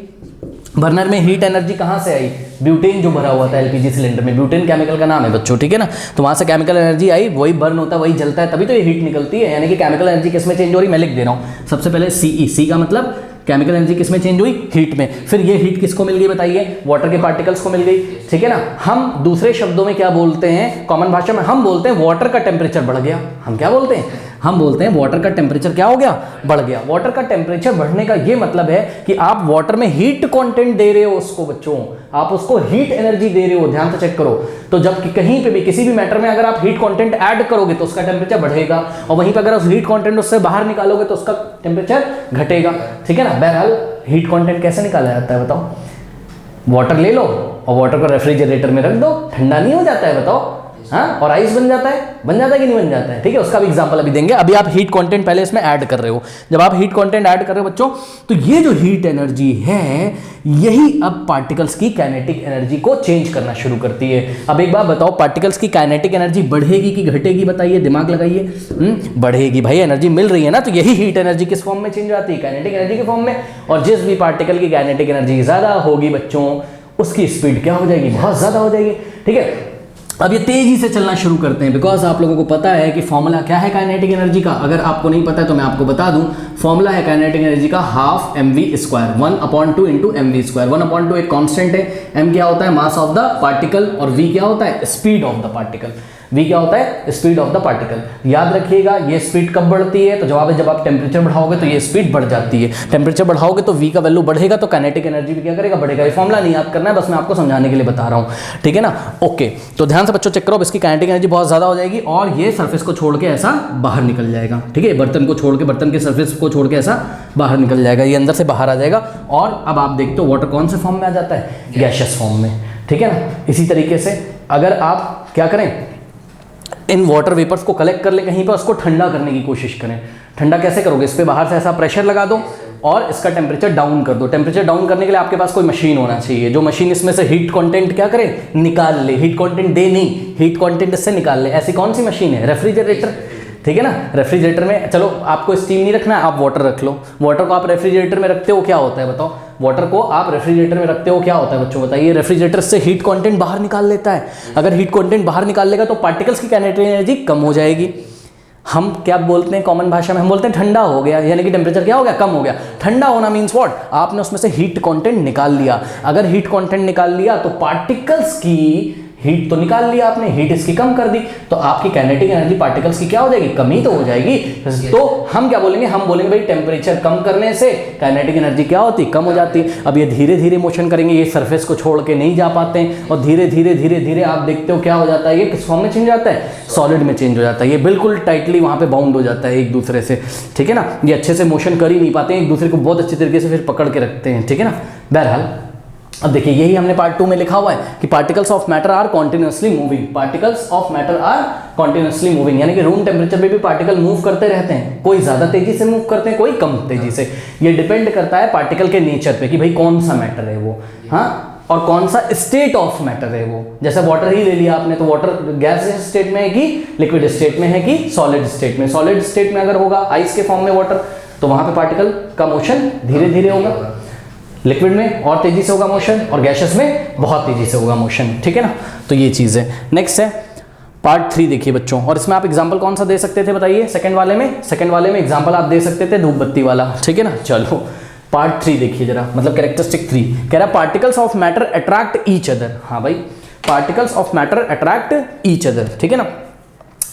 बर्नर में हीट एनर्जी कहाँ से आई? ब्यूटेन जो भरा हुआ था एलपीजी सिलेंडर में, ब्यूटेन केमिकल का नाम है बच्चों, ठीक है ना। तो वहां से केमिकल एनर्जी आई, वही बर्न होता है, वही जलता है, तभी तो ये हीट निकलती है। यानी कि केमिकल एनर्जी किसमें चेंज हो रही है? मैं लिख दे रहा हूँ सबसे पहले सी का मतलब केमिकल एनर्जी किसमें चेंज हुई? हीट में। फिर ये हीट किसको मिल गई बताइए? वाटर के पार्टिकल्स को मिल गई, ठीक है ना। हम दूसरे शब्दों में क्या बोलते हैं? कॉमन भाषा में हम बोलते हैं वाटर का टेम्परेचर बढ़ गया। हम क्या बोलते हैं? हम बोलते हैं वाटर का टेम्परेचर क्या हो गया, बढ़ गया। वाटर का टेम्परेचर बढ़ने का ये मतलब है कि आप वाटर में हीट कंटेंट दे रहे हो उसको बच्चों, आप उसको हीट एनर्जी दे रहे हो। ध्यान से चेक करो। तो जब कहीं पे भी किसी भी मैटर में अगर आप हीट कंटेंट ऐड करोगे तो उसका टेम्परेचर बढ़ेगा, और वहीं पर अगर उस हीट कंटेंट उससे बाहर निकालोगे तो उसका टेम्परेचर घटेगा। ठीक है ना। बहरहाल हीट कंटेंट कैसे निकाला जाता है बताओ? वाटर ले लो और वाटर को रेफ्रिजरेटर में रख दो, ठंडा नहीं हो जाता है बताओ? हाँ, और आइस बन जाता है कि नहीं बन जाता है? ठीक है, उसका भी एग्जांपल अभी देंगे। अभी आप हीट कंटेंट पहले इसमें ऐड कर रहे हो। जब आप हीट कंटेंट ऐड कर रहे हो बच्चों, तो ये जो हीट एनर्जी है यही अब पार्टिकल्स की काइनेटिक एनर्जी को चेंज करना शुरू करती है। अब एक बात बताओ, पार्टिकल्स की काइनेटिक एनर्जी बढ़ेगी कि घटेगी? बताइए, दिमाग लगाइए। बढ़ेगी भाई, एनर्जी मिल रही है ना, तो यही हीट एनर्जी किस फॉर्म में चेंज आती है? काइनेटिक एनर्जी के फॉर्म में। और जिस भी पार्टिकल की काइनेटिक एनर्जी ज्यादा होगी बच्चों, उसकी स्पीड क्या हो जाएगी? बहुत ज्यादा हो जाएगी। ठीक है, अब ये तेजी से चलना शुरू करते हैं, बिकॉज आप लोगों को पता है कि फॉर्मूला क्या है काइनेटिक एनर्जी का। अगर आपको नहीं पता है तो मैं आपको बता दूं, फॉर्मूला है काइनेटिक एनर्जी का half mv square, 1/2 into mv square. 1/2 एक कांस्टेंट है, m क्या होता है? मास ऑफ द पार्टिकल, और v क्या होता है? Speed of the particle. v क्या होता है? Speed of the particle. याद रखिएगा, ये स्पीड कब बढ़ती है? तो जवाब है जब आप टेम्परेचर बढ़ाओगे तो ये स्पीड बढ़ जाती है। टेम्परेचर बढ़ाओगे तो v का वैल्यू बढ़ेगा, तो काइनेटिक एनर्जी भी क्या करेगा? बढ़ेगा। ये फॉर्मूला नहीं याद करना है, बस मैं आपको समझाने के लिए बता रहा हूँ। ठीक है ना। ओके, तो ध्यान से बच्चों चेक करो। इसकी काइनेटिक एनर्जी बहुत ज्यादा हो जाएगी और ये सरफेस को छोड़ के ऐसा बाहर निकल जाएगा। ठीक है, बर्तन को छोड़ के, बर्तन के सरफेस को छोड़ के ऐसा बाहर निकल जाएगा, ये अंदर से बाहर आ जाएगा। और अब आप देखते हो वाटर कौन से फॉर्म में आ जाता है? गैसियस फॉर्म में। ठीक है ना। इसी तरीके से अगर आप क्या करें, इन वाटर वेपर्स को कलेक्ट कर ले कहीं पर, उसको ठंडा करने की कोशिश करें। ठंडा कैसे करोगे? इस पे बाहर से ऐसा प्रेशर लगा दो और इसका टेम्परेचर डाउन कर दो। टेम्परेचर डाउन करने के लिए आपके पास कोई मशीन होना चाहिए, जो मशीन इसमें से हीट कंटेंट क्या करे? निकाल ले। हीट कंटेंट दे नहीं, हीट कंटेंट इससे निकाल ले। ऐसी कौन सी मशीन है? रेफ्रिजरेटर। ठीक है ना। रेफ्रिजरेटर में चलो आपको स्टीम नहीं रखना है, आप वाटर रख लो। वाटर को आप रेफ्रिजरेटर में रखते हो, क्या होता है बताओ? वाटर को आप रेफ्रिजरेटर में रखते हो, क्या होता है बच्चों बताइए? रेफ्रिजरेटर से हीट कंटेंट बाहर निकाल लेता है। अगर हीट कंटेंट बाहर निकाल लेगा तो पार्टिकल्स की काइनेटिक एनर्जी कम हो जाएगी। हम क्या बोलते हैं कॉमन भाषा में? हम बोलते हैं ठंडा हो गया, यानी कि टेम्परेचर क्या हो गया? कम हो गया। ठंडा होना मीन्स व्हाट? आपने उसमें से हीट कंटेंट निकाल लिया। अगर हीट कंटेंट निकाल लिया तो पार्टिकल्स की हीट तो निकाल लिया आपने, हीट इसकी कम कर दी, तो आपकी काइनेटिक एनर्जी पार्टिकल्स की क्या हो जाएगी? कमी तो हो जाएगी। तो हम क्या बोलेंगे? हम बोलेंगे भाई टेम्परेचर कम करने से काइनेटिक एनर्जी क्या होती? कम हो जाती है। अब ये धीरे धीरे मोशन करेंगे, ये सरफेस को छोड़ के नहीं जा पाते हैं, और धीरे धीरे धीरे धीरे आप देखते हो क्या हो जाता है? ये किस फॉर्म में चेंज हो जाता है? सॉलिड में चेंज हो जाता है। ये बिल्कुल टाइटली वहां पे बाउंड हो जाता है एक दूसरे से। ठीक है ना। ये अच्छे से मोशन कर ही नहीं पाते हैं, एक दूसरे को बहुत अच्छी तरीके से फिर पकड़ के रखते हैं। ठीक है ना। बहरहाल अब देखिए, यही हमने पार्ट 2 में लिखा हुआ है कि particles of matter are continuously moving. Particles of matter are continuously moving, यानी कि रूम टेम्परेचर पे भी पार्टिकल मूव करते रहते हैं। कोई ज्यादा तेजी से मूव करते हैं, कोई कम तेजी से। ये डिपेंड करता है पार्टिकल के नेचर पे कि भाई कौन सा मैटर है वो, हाँ, और कौन सा स्टेट ऑफ मैटर है वो। जैसे वाटर ही ले लिया आपने, तो वाटर गैस स्टेट में है कि लिक्विड स्टेट में है कि सॉलिड स्टेट में? सॉलिड स्टेट में अगर होगा आइस के फॉर्म में वाटर, तो वहां पे पार्टिकल का मोशन धीरे धीरे होगा। लिक्विड में और तेजी से होगा मोशन, और गैसेस में बहुत तेजी से होगा मोशन। ठीक है ना। तो ये चीज है। नेक्स्ट है पार्ट 3 देखिए बच्चों, और इसमें आप एग्जांपल कौन सा दे सकते थे बताइए? सेकंड वाले में एग्जांपल आप दे सकते थे धूप बत्ती वाला। ठीक है ना। चलो पार्ट 3 देखिए जरा, मतलब कैरेक्टरिस्टिक 3 कह रहा है particles of matter attract each other. हाँ भाई, particles of matter attract each other. ठीक है ना।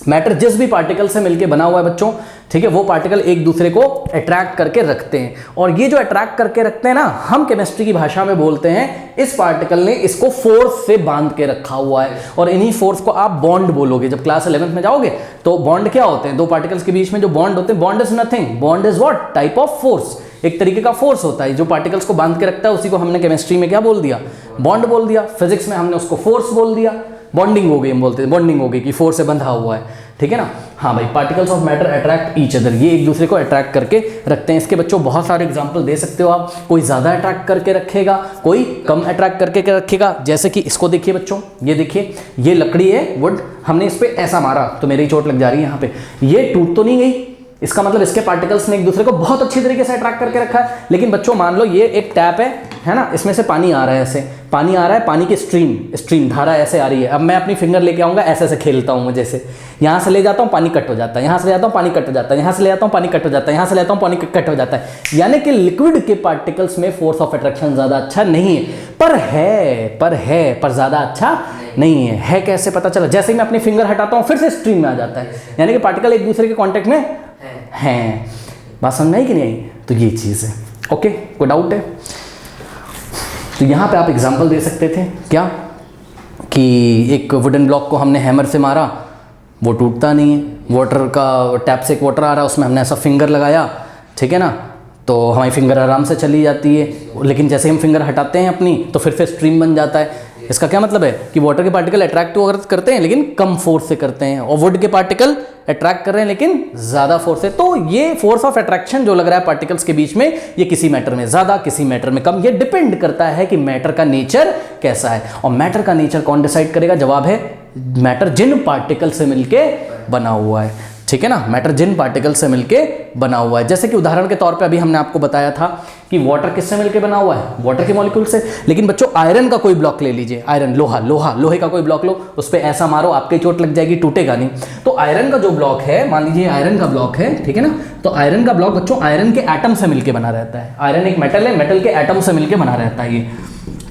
मैटर जिस भी पार्टिकल से मिलके बना हुआ है बच्चों, ठीक है, वो पार्टिकल एक दूसरे को अट्रैक्ट करके रखते हैं। और ये जो अट्रैक्ट करके रखते हैं ना, हम केमिस्ट्री की भाषा में बोलते हैं इस पार्टिकल ने इसको फोर्स से बांध के रखा हुआ है। और इन्हीं फोर्स को आप बॉन्ड बोलोगे। जब क्लास 11th में जाओगे तो बॉन्ड क्या होते हैं? दो पार्टिकल्स के बीच में जो बॉन्ड होते हैं, bond is nothing, bond is what? Type of force. एक तरीके का फोर्स होता है जो पार्टिकल्स को बांध के रखता है, उसी को हमने केमिस्ट्री में क्या बोल दिया? बॉन्ड बोल दिया। फिजिक्स में हमने उसको फोर्स बोल दिया। बॉन्डिंग हो गई, हम बोलते हैं बॉन्डिंग हो गई कि फोर्स से बंधा हुआ है। ठीक है ना। हाँ भाई, particles of matter attract each other, ये एक दूसरे को अट्रैक्ट करके रखते हैं। इसके बच्चों बहुत सारे एग्जांपल दे सकते हो आप। कोई ज़्यादा अट्रैक्ट करके रखेगा, कोई कम अट्रैक्ट करके रखेगा। जैसे कि इसको देखिए बच्चों, ये देखिए, ये लकड़ी है वुड, हमने इस पर ऐसा मारा तो मेरी चोट लग जा रही है यहाँ पे, ये टूट तो नहीं गई। इसका मतलब इसके पार्टिकल्स ने एक दूसरे को बहुत अच्छी तरीके से अट्रैक्ट करके रखा है। लेकिन बच्चों मान लो ये एक टैप है ना, इसमें से पानी आ रहा है, ऐसे पानी आ रहा है, पानी की स्ट्रीम धारा ऐसे आ रही है। अब मैं अपनी फिंगर लेके आऊँगा, ऐसे ऐसे खेलता हूँ, जैसे यहाँ से ले जाता हूँ पानी कट हो जाता है, यहाँ से ले जाता हूँ पानी कट हो जाता है, यहाँ से ले जाता हूँ पानी कट हो जाता है, यहाँ से ले जाता हूँ पानी कट हो जाता है। यानी कि लिक्विड के पार्टिकल्स में फोर्स ऑफ अट्रैक्शन ज़्यादा अच्छा नहीं है, पर ज़्यादा अच्छा नहीं है। कैसे पता चला? जैसे ही मैं अपनी फिंगर हटाता हूँ फिर से स्ट्रीम में आ जाता है। यानी कि पार्टिकल एक दूसरे के कांटेक्ट में हैं। बात समझ में आई कि नहीं आई? तो ये चीज़ है। ओके, कोई डाउट है? तो यहाँ पे आप एग्जांपल दे सकते थे क्या कि एक वुडन ब्लॉक को हमने हैमर से मारा, वो टूटता नहीं है। वाटर का टैप से एक वाटर आ रहा है, उसमें हमने ऐसा फिंगर लगाया, ठीक है ना, तो हमारी फिंगर आराम से चली जाती है। लेकिन जैसे हम फिंगर हटाते हैं अपनी तो फिर से स्ट्रीम बन जाता है। इसका क्या मतलब है कि वाटर के पार्टिकल अट्रैक्ट तो करते हैं लेकिन कम फोर्स से करते हैं, और वुड के पार्टिकल अट्रैक्ट कर रहे हैं लेकिन ज़्यादा फोर्स से। तो ये फोर्स ऑफ अट्रैक्शन जो लग रहा है पार्टिकल्स के बीच में, ये किसी मैटर में ज़्यादा, किसी मैटर में कम, ये डिपेंड करता है कि मैटर का नेचर कैसा है। और मैटर का नेचर कौन डिसाइड करेगा? जवाब है मैटर जिन पार्टिकल से मिलके बना हुआ है, ठीक है ना। मैटर जिन पार्टिकल से मिलके बना हुआ है। जैसे कि उदाहरण के तौर पे अभी हमने आपको बताया था कि वाटर किससे मिलके बना हुआ है? वाटर के मॉलिक्यूल से। लेकिन बच्चों आयरन का कोई ब्लॉक ले लीजिए, आयरन, लोहे का कोई ब्लॉक लो, उस पर ऐसा मारो आपके चोट लग जाएगी, टूटेगा नहीं। तो आयरन का जो ब्लॉक है, मान लीजिए आयरन का ब्लॉक है, ठीक है ना, तो आयरन का ब्लॉक बच्चों आयरन के एटम से मिलकर बना रहता है। आयरन एक मेटल है, मेटल के एटम से मिलकर बना रहता है ये,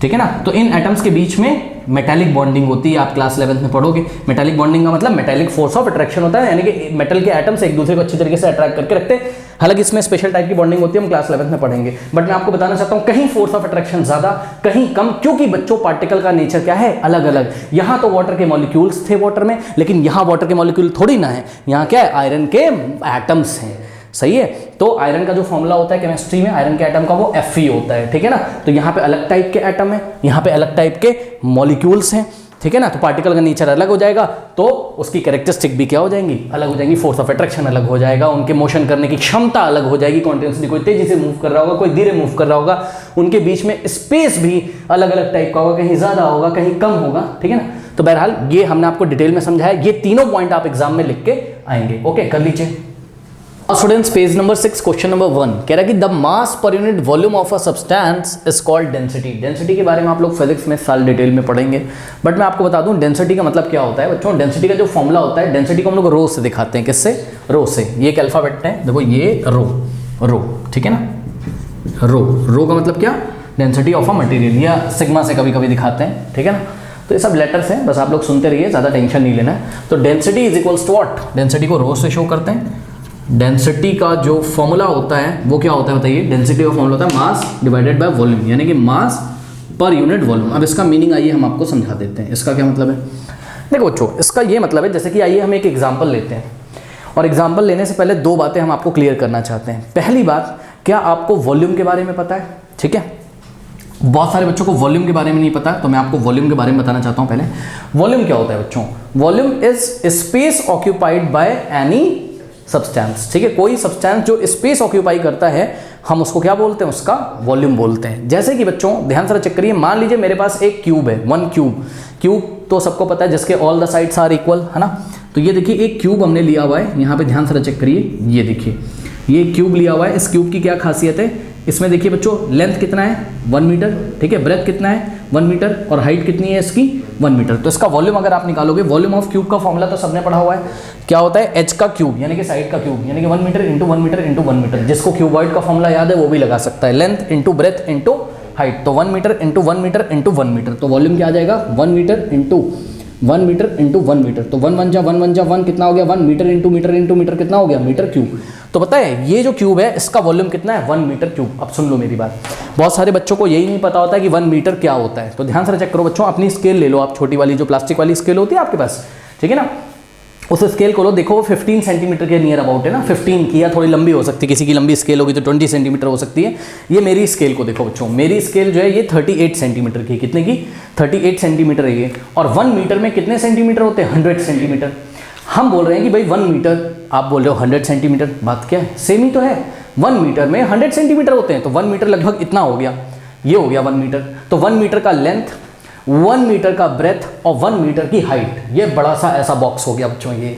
ठीक है ना। तो इन एटम्स के बीच में मेटालिक बॉन्डिंग होती है, आप क्लास 11th में पढ़ोगे। मेटालिक बॉन्डिंग का मतलब मेटालिक फोर्स ऑफ अट्रैक्शन होता है, यानी कि मेटल के एटम्स एक दूसरे को अच्छी तरीके से अट्रैक्ट करके रखते हैं। हालांकि इसमें स्पेशल टाइप की बॉन्डिंग होती है, हम क्लास 11th में पढ़ेंगे। बट मैं आपको बताना चाहता हूं कहीं फोर्स ऑफ अट्रैक्शन ज्यादा, कहीं कम, क्योंकि बच्चों पार्टिकल का नेचर क्या है? अलग अलग। यहां तो वाटर के मॉलिक्यूल्स थे वाटर में, लेकिन यहां वाटर के मॉलिक्यूल थोड़ी ना है, यहां क्या है? आयरन के एटम्स हैं, सही है। तो आयरन का जो फॉर्मूला होता है केमिस्ट्री में, आयरन के एटम का वो Fe होता है, ठीक है ना। तो यहाँ पे अलग टाइप के एटम है, यहाँ पे अलग टाइप के मॉलिक्यूल्स हैं, ठीक है ना। तो पार्टिकल का नेचर अलग हो जाएगा तो उसकी कैरेक्टरिस्टिक भी क्या हो जाएंगी? अलग हो जाएंगी। फोर्स ऑफ अट्रैक्शन अलग हो जाएगा, उनके मोशन करने की क्षमता अलग हो जाएगी। कॉन्टिन्यूसली कोई तेजी से मूव कर रहा होगा, कोई धीरे मूव कर रहा होगा, उनके बीच में स्पेस भी अलग अलग टाइप का होगा, कहीं ज्यादा होगा, कहीं कम होगा, ठीक है ना। तो बहरहाल ये हमने आपको डिटेल में समझाया, ये तीनों पॉइंट आप एग्जाम में लिख के आएंगे। ओके, कर लीजिए। Students, page number 6, question number 1 कह रहा है कि the mass per unit volume of a substance is called density. Density के बारे में आप लोग फिजिक्स में साल डिटेल में पढ़ेंगे, बट मैं आपको बता दूं डेंसिटी का मतलब क्या होता है। बच्चों डेंसिटी का जो फॉर्मूला होता है, डेंसिटी को हम लोग रो से दिखाते हैं। किससे? रो से। ये एक अल्फाबेट है, देखो ये रो, ठीक है ना। रो का मतलब क्या? डेंसिटी ऑफ अ मटेरियल, या सिग्मा से कभी कभी दिखाते हैं, ठीक है ना। तो ये सब लेटर्स हैं, बस आप लोग सुनते रहिए, ज़्यादा टेंशन नहीं लेना है। तो density is equals to what? Density को रो से शो करते हैं। डेंसिटी का जो फॉर्मूला होता है वो क्या होता है बताइए? डेंसिटी का फॉर्मूला होता है मास डिवाइडेड बाय वॉल्यूम, यानी कि मास पर यूनिट वॉल्यूम। अब इसका मीनिंग आइए हम आपको समझा देते हैं। इसका क्या मतलब है? देखो बच्चों, इसका ये मतलब है, जैसे कि आइए हम एक एग्जाम्पल लेते हैं, और एग्जाम्पल लेने से पहले दो बातें हम आपको क्लियर करना चाहते हैं। पहली बात, क्या आपको वॉल्यूम के बारे में पता है? ठीक है, बहुत सारे बच्चों को वॉल्यूम के बारे में नहीं पता, तो मैं आपको वॉल्यूम के बारे में बताना चाहता हूं। पहले वॉल्यूम क्या होता है बच्चों? Volume is space occupied by any substance, ठीक है। कोई सब्सटेंस जो स्पेस ऑक्यूपाई करता है हम उसको क्या बोलते हैं? उसका वॉल्यूम बोलते हैं। जैसे कि बच्चों ध्यान से चेक करिए, मान लीजिए मेरे पास एक क्यूब है, वन क्यूब तो सबको पता है जिसके all the sides are equal, है ना। तो ये देखिए एक क्यूब हमने लिया हुआ है, यहाँ पे ध्यान से चेक करिए, ये देखिए ये क्यूब लिया हुआ है। इस क्यूब की क्या खासियत है? इसमें देखिए बच्चों लेंथ कितना है? 1 मीटर, ठीक है। ब्रेथ कितना है? 1 मीटर, और हाइट कितनी है इसकी? 1 मीटर। तो इसका वॉल्यूम अगर आप निकालोगे, वॉल्यूम ऑफ क्यूब का फॉर्मूला तो सबने पढ़ा हुआ है, क्या होता है? एच का क्यूब, यानी कि साइड का क्यूब, यानी कि 1 metre into 1 metre into 1 metre. जिसको क्यूबॉइड का फॉर्मूला याद है वो भी लगा सकता है, length into breadth into height. तो 1 metre into 1 metre into 1 metre, तो वॉल्यूम क्या आ जाएगा? 1 metre into 1 metre into 1 metre. तो 1 1 जा 1 कितना हो गया? 1 मीटर इंटू मीटर कितना हो गया? Metre cube. तो पता है ये जो क्यूब है इसका वॉल्यूम कितना है? 1 मीटर क्यूब। अब सुन लो मेरी बात, बहुत सारे बच्चों को यही नहीं पता होता है कि 1 मीटर क्या होता है। तो ध्यान से चेक करो बच्चों, अपनी स्केल ले लो आप, छोटी वाली जो प्लास्टिक वाली स्केल होती है आपके पास, ठीक है ना। उस स्केल को लो, देखो 15 सेंटीमीटर के नियर अबाउट है ना, 15 की, या थोड़ी लंबी हो सकती है, किसी की लंबी स्केल होगी तो 20 सेंटीमीटर हो सकती है। ये मेरी स्केल को देखो बच्चों, मेरी स्केल जो है ये 38 सेंटीमीटर की, कितने की? 38 सेंटीमीटर है ये। और 1 मीटर में कितने सेंटीमीटर होते हैं? 100 सेंटीमीटर। हम बोल रहे हैं कि भाई 1 मीटर, आप बोल रहे हो 100 सेंटीमीटर, बात क्या है? सेम ही तो है। 1 मीटर में 100 सेंटीमीटर होते हैं, तो 1 मीटर लगभग इतना हो गया, ये हो गया 1 मीटर। तो 1 मीटर का लेंथ, 1 मीटर का ब्रेथ और 1 मीटर की हाइट, ये बड़ा सा ऐसा बॉक्स हो गया बच्चों, ये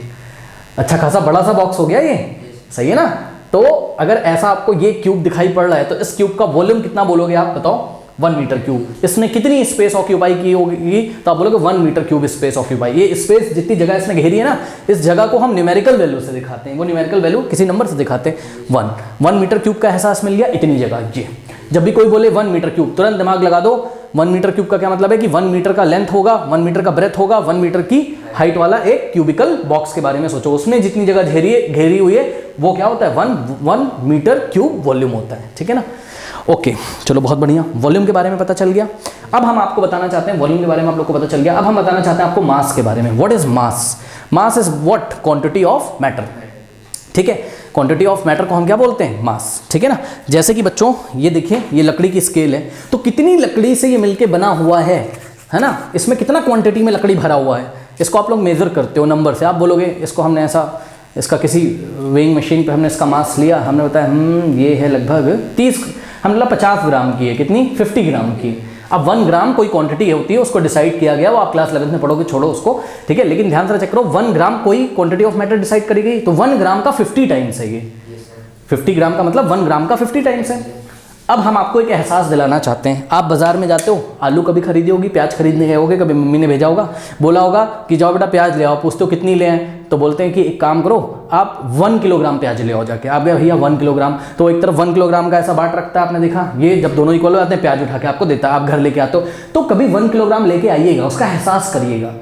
अच्छा खासा बड़ा सा बॉक्स हो गया ये, सही है ना। तो अगर ऐसा आपको ये क्यूब दिखाई पड़ रहा है तो इस क्यूब का वॉल्यूम कितना बोलोगे आप? बताओ। 1 मीटर क्यूब। इसने कितनी स्पेस ऑक्यूपाई की होगी? तो आप बोलोगे 1 मीटर क्यूब स्पेस ऑक्यूपाई। ये स्पेस जितनी जगह इसने घेरी है ना, इस जगह को हम न्यूमेरिकल वैल्यू से दिखाते हैं। वो न्यूमेरिकल वैल्यू किसी नंबर से दिखाते हैं। 1 मीटर क्यूब का एहसास मिल गया, इतनी जगह। जी, जब भी कोई बोले 1 मीटर क्यूब, तुरंत दिमाग लगा दो 1 मीटर क्यूब का क्या मतलब है कि 1 मीटर का लेंथ होगा, 1 मीटर का ब्रेथ होगा, 1 मीटर की हाइट वाला एक क्यूबिकल बॉक्स के बारे में सोचो, उसमें जितनी जगह घेरी हुई है वो क्या होता है, 1 मीटर क्यूब वॉल्यूम होता है, ठीक है ना। ओके चलो बहुत बढ़िया, वॉल्यूम के बारे में पता चल गया। अब हम आपको बताना चाहते हैं, वॉल्यूम के बारे में आप लोग को पता चल गया, अब हम बताना चाहते हैं आपको मास के बारे में। What is mass? Mass is what? Quantity of matter, ठीक है। क्वांटिटी ऑफ मैटर को हम क्या बोलते हैं? मास, ठीक है ना। जैसे कि बच्चों ये देखिए, ये लकड़ी की स्केल है, तो कितनी लकड़ी से ये मिलके बना हुआ है ना, इसमें कितना क्वांटिटी में लकड़ी भरा हुआ है, इसको आप लोग मेजर करते हो नंबर से। आप बोलोगे इसको हमने ऐसा, इसका किसी वेइंग मशीन पे हमने इसका मास लिया, हमने बताया ये है लगभग 30, हमने 50 ग्राम की है, कितनी? 50 ग्राम की। अब 1 ग्राम कोई क्वांटिटी होती है, उसको डिसाइड किया गया, वो आप क्लास 11th में पढ़ोगे, छोड़ो उसको, ठीक है। लेकिन ध्यान से चेक करो, 1 ग्राम कोई क्वांटिटी ऑफ मैटर डिसाइड करी गई, तो 1 ग्राम का 50 टाइम्स है ये। 50 ग्राम का मतलब 1 ग्राम का 50 टाइम्स है। अब हम आपको एक एहसास दिलाना चाहते हैं। आप बाजार में जाते हो, आलू कभी खरीदी होगी, प्याज खरीदने गए होगे, कभी मम्मी ने भेजा होगा, बोला होगा कि जाओ बेटा प्याज ले आओ, पूछते हो कितनी ले आए, तो बोलते हैं कि एक काम करो आप 1 किलोग्राम प्याज ले आओ जाके। आप गए भैया 1 किलोग्राम, तो एक तरफ 1 किलोग्राम का ऐसा बाट रखता है, आपने देखा, ये जब दोनों इक्वल हो जाते हैं प्याज उठा के आपको देता है, आप घर लेके आते हो। तो कभी 1 किलोग्राम लेके आइएगा, उसका एहसास करिएगा,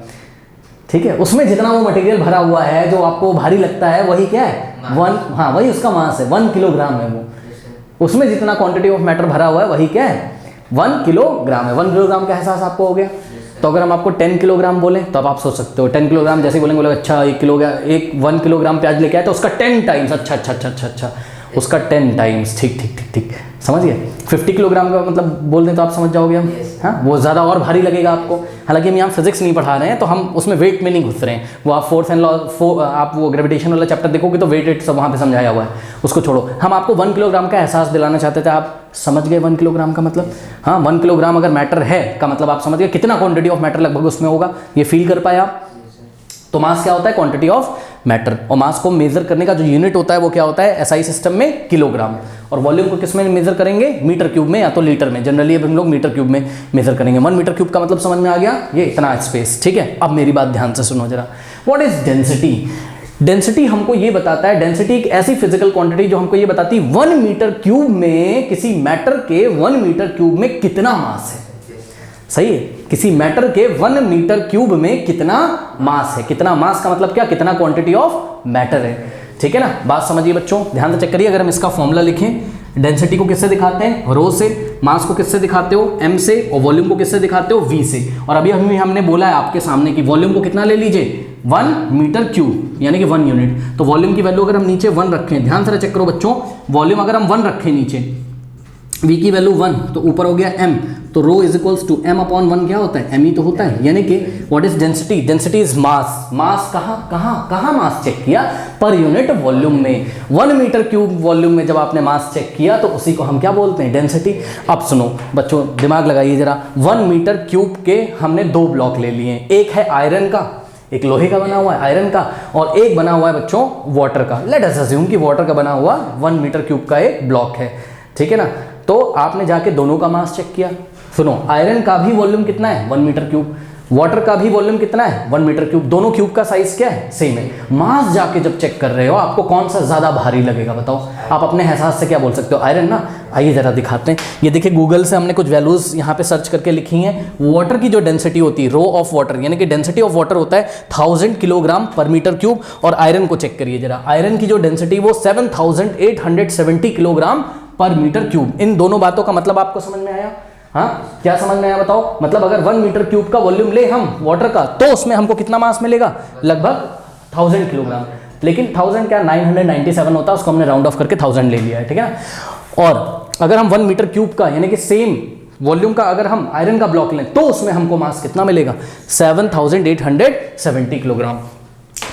ठीक है। उसमें जितना वो मटेरियल भरा हुआ है जो आपको भारी लगता है, वही क्या है? 1, हाँ वही उसका मास है, 1 किलोग्राम है वो। उसमें जितना क्वांटिटी ऑफ मैटर भरा हुआ है वही क्या है? 1 किलोग्राम है। 1 किलोग्राम का एहसास आपको हो गया। तो अगर हम आपको 10 किलोग्राम बोले तो अब आप सोच सकते हो 10 किलोग्राम जैसे बोलेंगे, अच्छा 1 किलोग्राम प्याज लेके आए तो उसका 10 टाइम्स, अच्छा उसका 10 टाइम्स, ठीक समझ गए। 50 किलोग्राम का मतलब बोल दें तो आप समझ जाओगे हम, हाँ वो ज़्यादा और भारी लगेगा आपको। हालांकि हम यहाँ फिजिक्स नहीं पढ़ा रहे हैं, तो हम उसमें वेट में नहीं घुस रहे हैं। वो आप फोर्थ एंड लॉ, आप वो ग्रेविटेशन वाला चैप्टर देखोगे तो वेट सब वहाँ पे समझाया हुआ है, उसको छोड़ो। हम आपको 1 किलोग्राम का एहसास दिलाना चाहते थे, आप समझ गए 1 किलोग्राम का मतलब? हाँ 1 किलोग्राम अगर मैटर है का मतलब आप समझ गए कितना क्वांटिटी ऑफ मैटर लगभग उसमें होगा, ये फील कर पाए आप। तो मास क्या होता है? Quantity of matter. और मास को मेजर करने का जो यूनिट होता है वो क्या होता है? एसआई सिस्टम में किलोग्राम। और वॉल्यूम को किस में मेजर करेंगे? मीटर क्यूब में या तो लीटर में। जनरली अब हम लोग मीटर क्यूब में मेजर करेंगे। 1 मीटर क्यूब का मतलब समझ में आ गया, ये इतना स्पेस, ठीक है। अब मेरी बात ध्यान से सुनो जरा। What is density? डेंसिटी हमको ये बताता है, डेंसिटी एक ऐसी फिजिकल क्वांटिटी जो हमको ये बताती है 1 मीटर क्यूब में किसी मैटर के 1 मीटर क्यूब में कितना मास है। सही है, किसी मैटर के 1 मीटर क्यूब में कितना मास है। कितना मास का मतलब क्या? कितना क्वांटिटी ऑफ मैटर है, ठीक है ना। बात समझिए बच्चों, ध्यान से चेक करिए। अगर हम इसका फॉर्मूला लिखें, डेंसिटी को किससे दिखाते हैं? रो से। मास को किससे दिखाते हो? एम से। और वॉल्यूम को किससे दिखाते हो? वी से। और अभी हमने बोला है आपके सामने कि वॉल्यूम को कितना ले लीजिए? 1 मीटर क्यूब, यानी कि 1 यूनिट। तो वॉल्यूम की वैल्यू अगर हम नीचे 1 रखें, ध्यान से चेक करो बच्चों, वॉल्यूम अगर हम 1 रखें नीचे, v की वैल्यू 1, तो ऊपर हो गया m, तो rho is equals to m upon 1 क्या होता है? m ही तो होता है। यानी कि what is density? Density is mass. Mass कहाँ मास चेक किया? पर यूनिट वॉल्यूम में। 1 मीटर क्यूब वॉल्यूम में जब आपने मास चेक किया तो उसी को हम क्या बोलते हैं? डेंसिटी। अब सुनो बच्चों, दिमाग लगाइए जरा। 1 मीटर क्यूब के हमने 2 ब्लॉक ले लिए हैं, एक है आयरन का, एक लोहे का बना हुआ है आयरन का, और एक बना हुआ है बच्चों वाटर का। लेट अस अज्यूम कि वाटर का बना हुआ 1 मीटर क्यूब का एक ब्लॉक है, ठीक है ना। तो आपने जाके दोनों का मास चेक किया। सुनो, आयरन का भी वॉल्यूम कितना है? 1 मीटर क्यूब। वाटर का भी वॉल्यूम कितना है? 1 मीटर क्यूब। दोनों क्यूब का साइज क्या है? सेम है। मास जाके जब चेक कर रहे हो, आपको कौन सा ज्यादा भारी लगेगा बताओ? आप अपने एहसास से क्या बोल सकते हो? आयरन ना। आइए जरा दिखाते हैं। ये देखिए, गूगल से हमने कुछ वैल्यूज यहाँ पे सर्च करके लिखी हैं। वाटर की जो डेंसिटी होती है, रो ऑफ वाटर, यानी कि डेंसिटी ऑफ वाटर होता है 1000 किलोग्राम पर मीटर क्यूब। और आयरन को चेक करिए जरा, आयरन की जो डेंसिटी वो 7870 किलोग्राम पर मीटर क्यूब। इन दोनों बातों का मतलब आपको समझ में आया? हाँ, क्या समझ में आया बताओ? मतलब अगर 1 मीटर क्यूब का वॉल्यूम ले हम वाटर का, तो उसमें हमको कितना मास मिलेगा? लगभग 1000 किलोग्राम। लेकिन 1000 क्या, 997 होता है, उसको हमने राउंड ऑफ करके 1000 ले लिया है, ठीक है ना। और अगर हम 1 मीटर क्यूब का, यानी कि सेम वॉल्यूम का अगर हम आयरन का ब्लॉक लें, तो उसमें हमको मास कितना मिलेगा? 7870 किलोग्राम।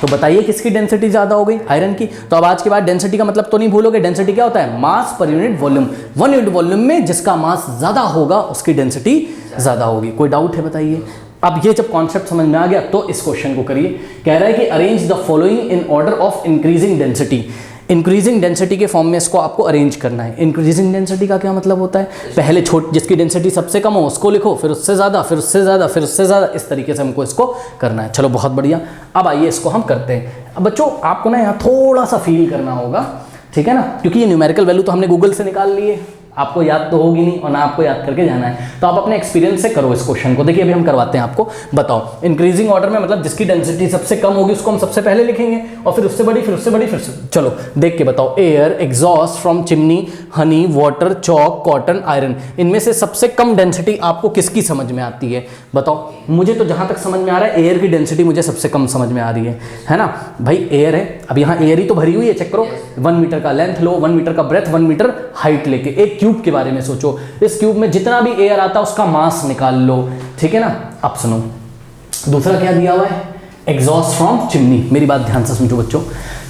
तो बताइए किसकी डेंसिटी ज्यादा हो गई? आयरन की। तो अब आज के बाद डेंसिटी का मतलब तो नहीं भूलोगे। डेंसिटी क्या होता है? मास per unit volume. 1 unit volume में जिसका मास ज्यादा होगा उसकी डेंसिटी ज्यादा होगी। कोई डाउट है बताइए? अब ये जब कॉन्सेप्ट समझ में आ गया तो इस क्वेश्चन को करिए। कह रहा है कि arrange the following in order of increasing density. Increasing density के फॉर्म में इसको आपको अरेंज करना है। इंक्रीजिंग डेंसिटी का क्या मतलब होता है? पहले जिसकी डेंसिटी सबसे कम हो उसको लिखो, फिर उससे ज़्यादा, फिर उससे ज़्यादा, फिर उससे ज़्यादा, इस तरीके से हमको इसको करना है। चलो बहुत बढ़िया। अब आइए इसको हम करते हैं। अब बच्चों आपको ना यहाँ थोड़ा सा फील करना होगा, ठीक है ना, क्योंकि ये न्यूमेरिकल वैल्यू तो हमने गूगल से निकाल लिए, आपको याद तो होगी नहीं और ना आपको याद करके जाना है, तो आप अपने एक्सपीरियंस से करो इस क्वेश्चन को। देखिए अभी हम करवाते हैं आपको, बताओ इंक्रीजिंग ऑर्डर में मतलब जिसकी डेंसिटी सबसे कम होगी उसको हम सबसे पहले लिखेंगे और फिर उससे बड़ी, फिर उससे बड़ी, फिर से। चलो देख के बताओ, air, exhaust from chimney, Honey, water, chalk, cotton, iron, इनमें से सबसे कम डेंसिटी आपको किसकी समझ में आती है बताओ। मुझे तो जहां तक समझ में आ रहा है एयर की डेंसिटी मुझे सबसे कम समझ में आ रही है ना भाई। एयर है, अब यहाँ एयर ही तो भरी हुई है, चेक करो। 1 मीटर का लेंथ लो, 1 मीटर का ब्रेथ, 1 मीटर हाइट लेके एक क्यूब के बारे में सोचो। इस क्यूब में जितना भी एयर आता है उसका मास निकाल लो, ठीक है ना। अब सुनो दूसरा क्या दिया हुआ है, एग्जॉस्ट फ्रॉम चिमनी। मेरी बात ध्यान से समझो बच्चों,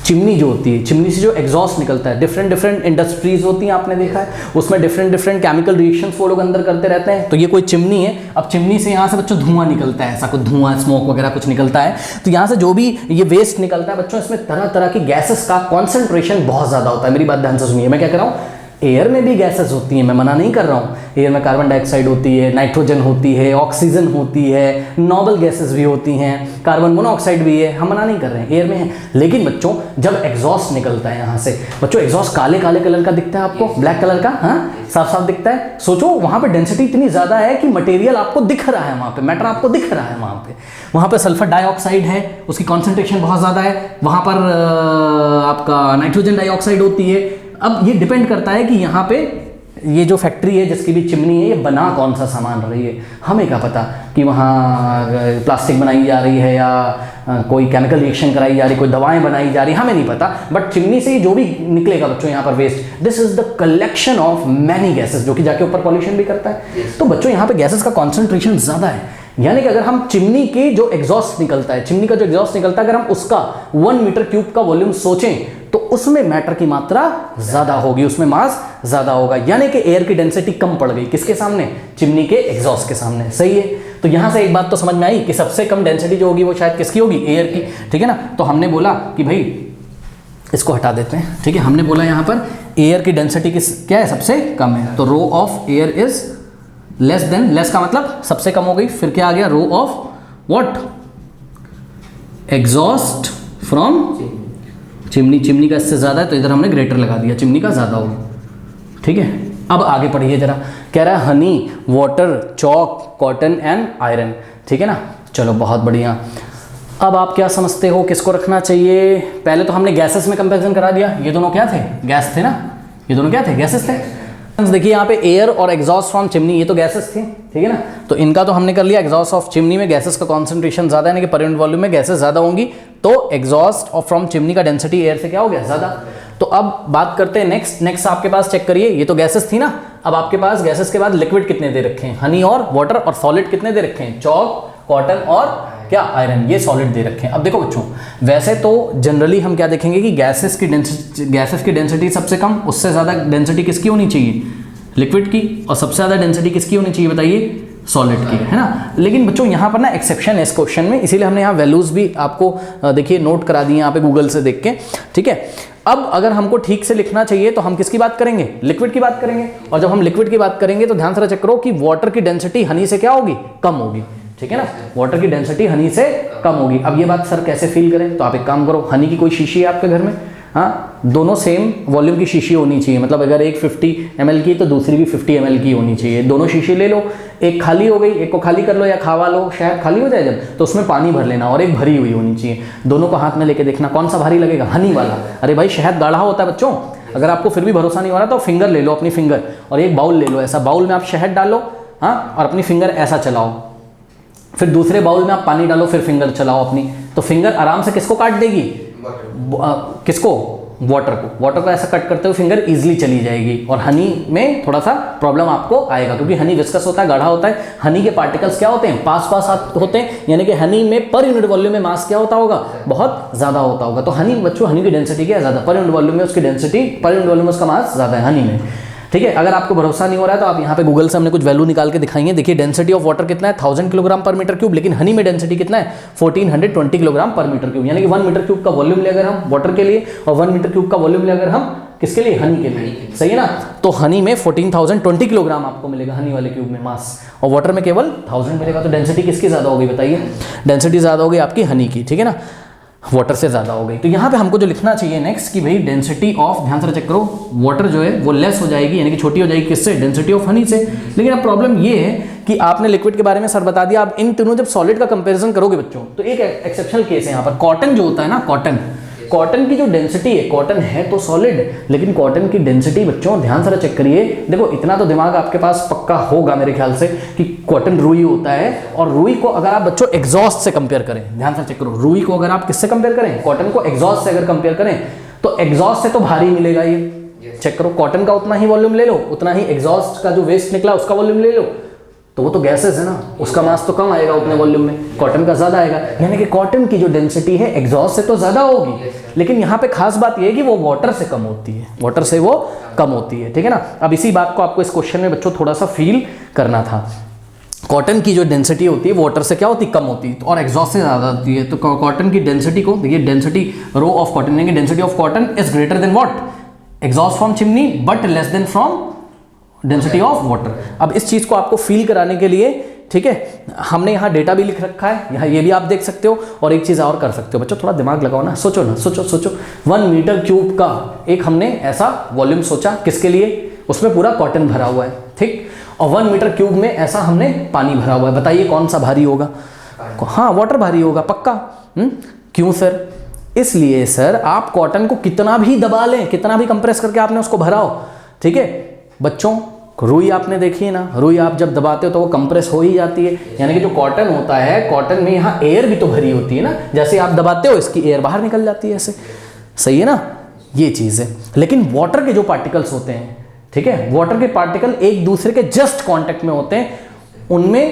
चिमनी जो होती है, चिमनी से जो एग्जॉस्ट निकलता है, डिफरेंट इंडस्ट्रीज होती हैं, आपने देखा है उसमें डिफरेंट केमिकल रिएक्शंस वो लोग अंदर करते रहते हैं। तो ये कोई चिमनी है, अब चिमनी से यहाँ से बच्चों धुआं निकलता है, ऐसा कुछ धुआं, स्मोक वगैरह कुछ निकलता है। तो यहाँ से जो भी ये वेस्ट निकलता है बच्चों, इसमें तरह तरह की गैसेस का कॉन्सेंट्रेशन बहुत ज़्यादा होता है। मेरी बात ध्यान से सुनिए, मैं क्या कह रहा हूँ, एयर में भी गैसेस होती हैं, मैं मना नहीं कर रहा हूँ। एयर में कार्बन डाइऑक्साइड होती है, नाइट्रोजन होती है, ऑक्सीजन होती है, नोबल गैसेस भी होती हैं, कार्बन मोनोऑक्साइड भी है, हम मना नहीं कर रहे हैं, एयर में है। लेकिन बच्चों जब एग्जॉस्ट निकलता है यहाँ से, बच्चों एग्जॉस्ट काले काले कलर का दिखता है आपको, ब्लैक कलर का, हाँ साफ साफ दिखता है। सोचो वहाँ पे डेंसिटी इतनी ज़्यादा है कि मटेरियल आपको दिख रहा है, वहाँ पे मैटर आपको दिख रहा है, वहाँ पे सल्फर डाइऑक्साइड है, उसकी कॉन्सेंट्रेशन बहुत ज़्यादा है, वहाँ पर आपका नाइट्रोजन डाइऑक्साइड होती है। अब ये डिपेंड करता है कि यहाँ पे ये जो फैक्ट्री है जिसकी भी चिमनी है ये बना कौन सा सामान रही है, हमें क्या पता कि वहाँ प्लास्टिक बनाई जा रही है या कोई केमिकल रिएक्शन कराई जा रही, कोई दवाएं बनाई जा रही, हमें नहीं पता। बट चिमनी से जो भी निकलेगा बच्चों यहाँ पर waste, this is the collection of many gases, जो कि जाके ऊपर पॉल्यूशन भी करता है। तो बच्चों यहाँ पे गैसेस का कॉन्सेंट्रेशन ज़्यादा है, यानी कि अगर हम चिमनी के जो एग्जॉस्ट निकलता है, चिमनी का जो एग्जॉस्ट निकलता है, अगर हम उसका 1 मीटर क्यूब का वॉल्यूम सोचें तो उसमें मैटर की मात्रा ज्यादा होगी, उसमें मास ज्यादा होगा, यानी कि एयर की डेंसिटी कम पड़ गई किसके सामने, चिमनी के एग्जॉस्ट के सामने। सही है, तो यहां से एक बात तो समझ में आई कि सबसे कम डेंसिटी जो होगी वो शायद किसकी होगी, एयर की, ठीक है ना। तो हमने बोला कि भाई इसको हटा देते हैं, ठीक है। हमने बोला यहां पर एयर की डेंसिटी क्या है, सबसे कम है, तो rho of air is less than, less का मतलब सबसे कम हो गई, फिर क्या आ गया, rho of what, exhaust from chimney, chimney का इससे ज़्यादा है तो इधर हमने ग्रेटर लगा दिया, चिमनी का ज़्यादा होगा, ठीक है। अब आगे पढ़िए जरा, कह रहा है Honey, water, chalk, cotton and iron, ठीक है ना। चलो बहुत बढ़िया। अब आप क्या समझते हो किसको रखना चाहिए, पहले तो हमने गैसेस में कंपैरिजन करा दिया, ये दोनों क्या थे, गैस थे ना, ये दोनों क्या थे, गैसेस थे। देखिए यहाँ पे एयर और एग्जॉस्ट फ्रॉम चिमनी, ये तो गैसेस थी, ठीक है ना। तो इनका तो हमने कर लिया, एग्जॉस्ट ऑफ चिमनी में गैसेस का कॉन्सेंट्रेशन ज्यादा है, यानी कि पर यूनिट वॉल्यूम में गैसेस ज्यादा होंगी, तो एग्जॉस्ट ऑफ फ्रॉम चिमनी का डेंसिटी एयर से क्या हो गया, ज्यादा। तो अब बात करते हैं नेक्स्ट आपके पास चेक करिए, ये तो गैसेस थी ना, अब आपके पास गैसेस के बाद लिक्विड कितने दे रखे हैं, हनी और वाटर, और सॉलिड कितने दे रखे हैं, चॉक, कॉटन और क्या, आयरन, ये सॉलिड दे रखे हैं। अब देखो बच्चों, वैसे तो जनरली हम क्या देखेंगे कि गैसेस की डेंसिटी सबसे कम, उससे ज्यादा डेंसिटी किसकी होनी चाहिए, लिक्विड की, और सबसे ज्यादा डेंसिटी किसकी होनी चाहिए बताइए, सॉलिड की, है ना। लेकिन बच्चों यहाँ पर ना एक्सेप्शन है इस क्वेश्चन में, इसीलिए हमने यहाँ वैल्यूज भी आपको देखिए नोट करा दिए यहाँ पे गूगल से देख के, ठीक है। अब अगर हमको ठीक से लिखना चाहिए तो हम किसकी बात करेंगे, लिक्विड की बात करेंगे, और जब हम लिक्विड की बात करेंगे तो ध्यान से चेक करो कि वाटर की डेंसिटी हनी से क्या होगी, कम होगी, ठीक है ना। वाटर की डेंसिटी हनी से कम होगी। अब ये बात सर कैसे फील करें, तो आप एक काम करो, हनी की कोई शीशी है आपके घर में, हाँ, दोनों सेम वॉल्यूम की शीशी होनी चाहिए, मतलब अगर एक 50 ml की तो दूसरी भी 50 ml की होनी चाहिए, दोनों शीशी ले लो, एक खाली हो गई, एक को खाली कर लो या खावा लो, शहद खाली हो जाए जब, तो उसमें पानी भर लेना, और एक भरी हुई होनी चाहिए, दोनों को हाथ में लेके देखना कौन सा भारी लगेगा, हनी वाला। अरे भाई शहद गाढ़ा होता है बच्चों, अगर आपको फिर भी भरोसा नहीं हो रहा तो फिंगर ले लो, अपनी फिंगर, और एक बाउल ले लो, ऐसा बाउल में आप शहद डालो, हाँ, और अपनी फिंगर ऐसा चलाओ, फिर दूसरे बाउल में आप पानी डालो, फिर फिंगर चलाओ अपनी, तो फिंगर आराम से किसको काट देगी, किसको, वाटर को ऐसा कट करते हुए फिंगर इजीली चली जाएगी। और हनी में थोड़ा सा प्रॉब्लम आपको आएगा, क्योंकि हनी विस्कस होता है, गाढ़ा होता है, हनी के पार्टिकल्स क्या होते हैं, पास होते हैं, यानी कि हनी में पर यूनिट वॉल्यूम में मास क्या होता होगा, बहुत ज्यादा होता होगा। तो हनी बच्चों, हनी की डेंसिटी क्या है, ज्यादा, पर यूनिट वॉल्यूम में उसकी डेंसिटी, पर यूनिट वॉल्यूम में उसका मास ज्यादा है हनी में, ठीक है। अगर आपको भरोसा नहीं हो रहा है तो आप यहाँ पे गूगल से हमने कुछ वैल्यू निकाल के दिखाएंगे। देखिए डेंसिटी ऑफ वाटर कितना है, 1000 किलोग्राम पर मीटर क्यूब, लेकिन हनी में डेंसिटी कितना है, 1420 किलोग्राम पर मीटर क्यूब, यानी कि 1 मीटर क्यूब का वॉल्यूम ले अगर हम वाटर के लिए, और 1 मीटर क्यूब का वॉल्यूम ले अगर हम किसके लिए, हनी के लिए, सही है ना। तो हनी में 14,020 किलोग्राम आपको मिलेगा, हनी वाले क्यूब में मास, और वाटर में केवल 1000 मिलेगा। तो डेंसिटी किसकी ज्यादा होगी बताइए, डेंसिटी ज्यादा होगी आपकी हनी की, ठीक है ना। वाटर से ज़्यादा हो गई। तो यहाँ पे हमको जो लिखना चाहिए नेक्स्ट कि भाई डेंसिटी ऑफ, ध्यान से चेक करो, वाटर जो है वो लेस हो जाएगी, यानी कि छोटी हो जाएगी किससे, डेंसिटी ऑफ हनी से। लेकिन अब प्रॉब्लम ये है कि आपने लिक्विड के बारे में सर बता दिया, आप इन तीनों जब सॉलिड का कंपैरिजन करोगे बच्चों, तो एक एक्सेप्शनल केस है यहाँ पर। कॉटन जो होता है ना, कॉटन की जो डेंसिटी है, कॉटन है तो सॉलिड, लेकिन कॉटन की डेंसिटी बच्चों ध्यान से चेक करिए, देखो इतना तो दिमाग आपके पास पक्का होगा मेरे ख्याल से कि कॉटन रुई होता है, और रुई को अगर आप बच्चों एग्जॉस्ट से कंपेयर करें, ध्यान से चेक करो, रुई को अगर आप किससे कंपेयर करें, कॉटन को एग्जॉस्ट से अगर कंपेयर करें, तो एग्जॉस्ट से तो भारी मिलेगा ये। चेक करो, कॉटन का उतना ही वॉल्यूम ले लो, उतना ही एग्जॉस्ट का जो वेस्ट निकला उसका वॉल्यूम ले लो, तो वो तो गैसेस है ना, उसका मास तो कम आएगा उतने वॉल्यूम में, कॉटन का ज्यादा आएगा। यानी कि कॉटन की जो डेंसिटी है एग्जॉस्ट से तो ज्यादा होगी, लेकिन यहाँ पे खास बात ये है कि वो वाटर से कम होती है, वाटर से वो कम होती है, ठीक है ना। अब इसी बात को आपको इस क्वेश्चन में बच्चों थोड़ा सा फील करना था। कॉटन की जो डेंसिटी होती है वाटर से क्या होती है, कम होती है, और एग्जॉस्ट से ज़्यादा होती है। तो कॉटन की डेंसिटी को देखिए, डेंसिटी रो ऑफ कॉटन, यानी density of cotton is greater than what, exhaust from chimney, but less than from density of water. अब इस चीज़ को आपको फील कराने के लिए, ठीक है, हमने यहाँ डेटा भी लिख रखा है, यहाँ ये भी आप देख सकते हो, और एक चीज़ और कर सकते हो बच्चों, थोड़ा दिमाग लगाओ ना, सोचो ना, सोचो 1 मीटर क्यूब का एक हमने ऐसा वॉल्यूम सोचा, किसके लिए, उसमें पूरा कॉटन भरा हुआ है, ठीक, और 1 मीटर क्यूब में ऐसा हमने पानी भरा हुआ है, बताइए कौन सा भारी होगा। हाँ, वाटर भारी होगा पक्का। क्यों सर, इसलिए सर आप कॉटन को कितना भी दबा लें, कितना भी कंप्रेस करके आपने उसको भराओ, ठीक है बच्चों, रुई आपने देखी है ना, रुई आप जब दबाते हो तो वो कंप्रेस हो ही जाती है, यानी कि जो कॉटन होता है, कॉटन में यहाँ एयर भी तो भरी होती है ना, जैसे आप दबाते हो इसकी एयर बाहर निकल जाती है ऐसे, सही है ना, ये चीज़ है। लेकिन वाटर के जो पार्टिकल्स होते हैं, ठीक है, वाटर के पार्टिकल एक दूसरे के जस्ट कॉन्टेक्ट में होते हैं, उनमें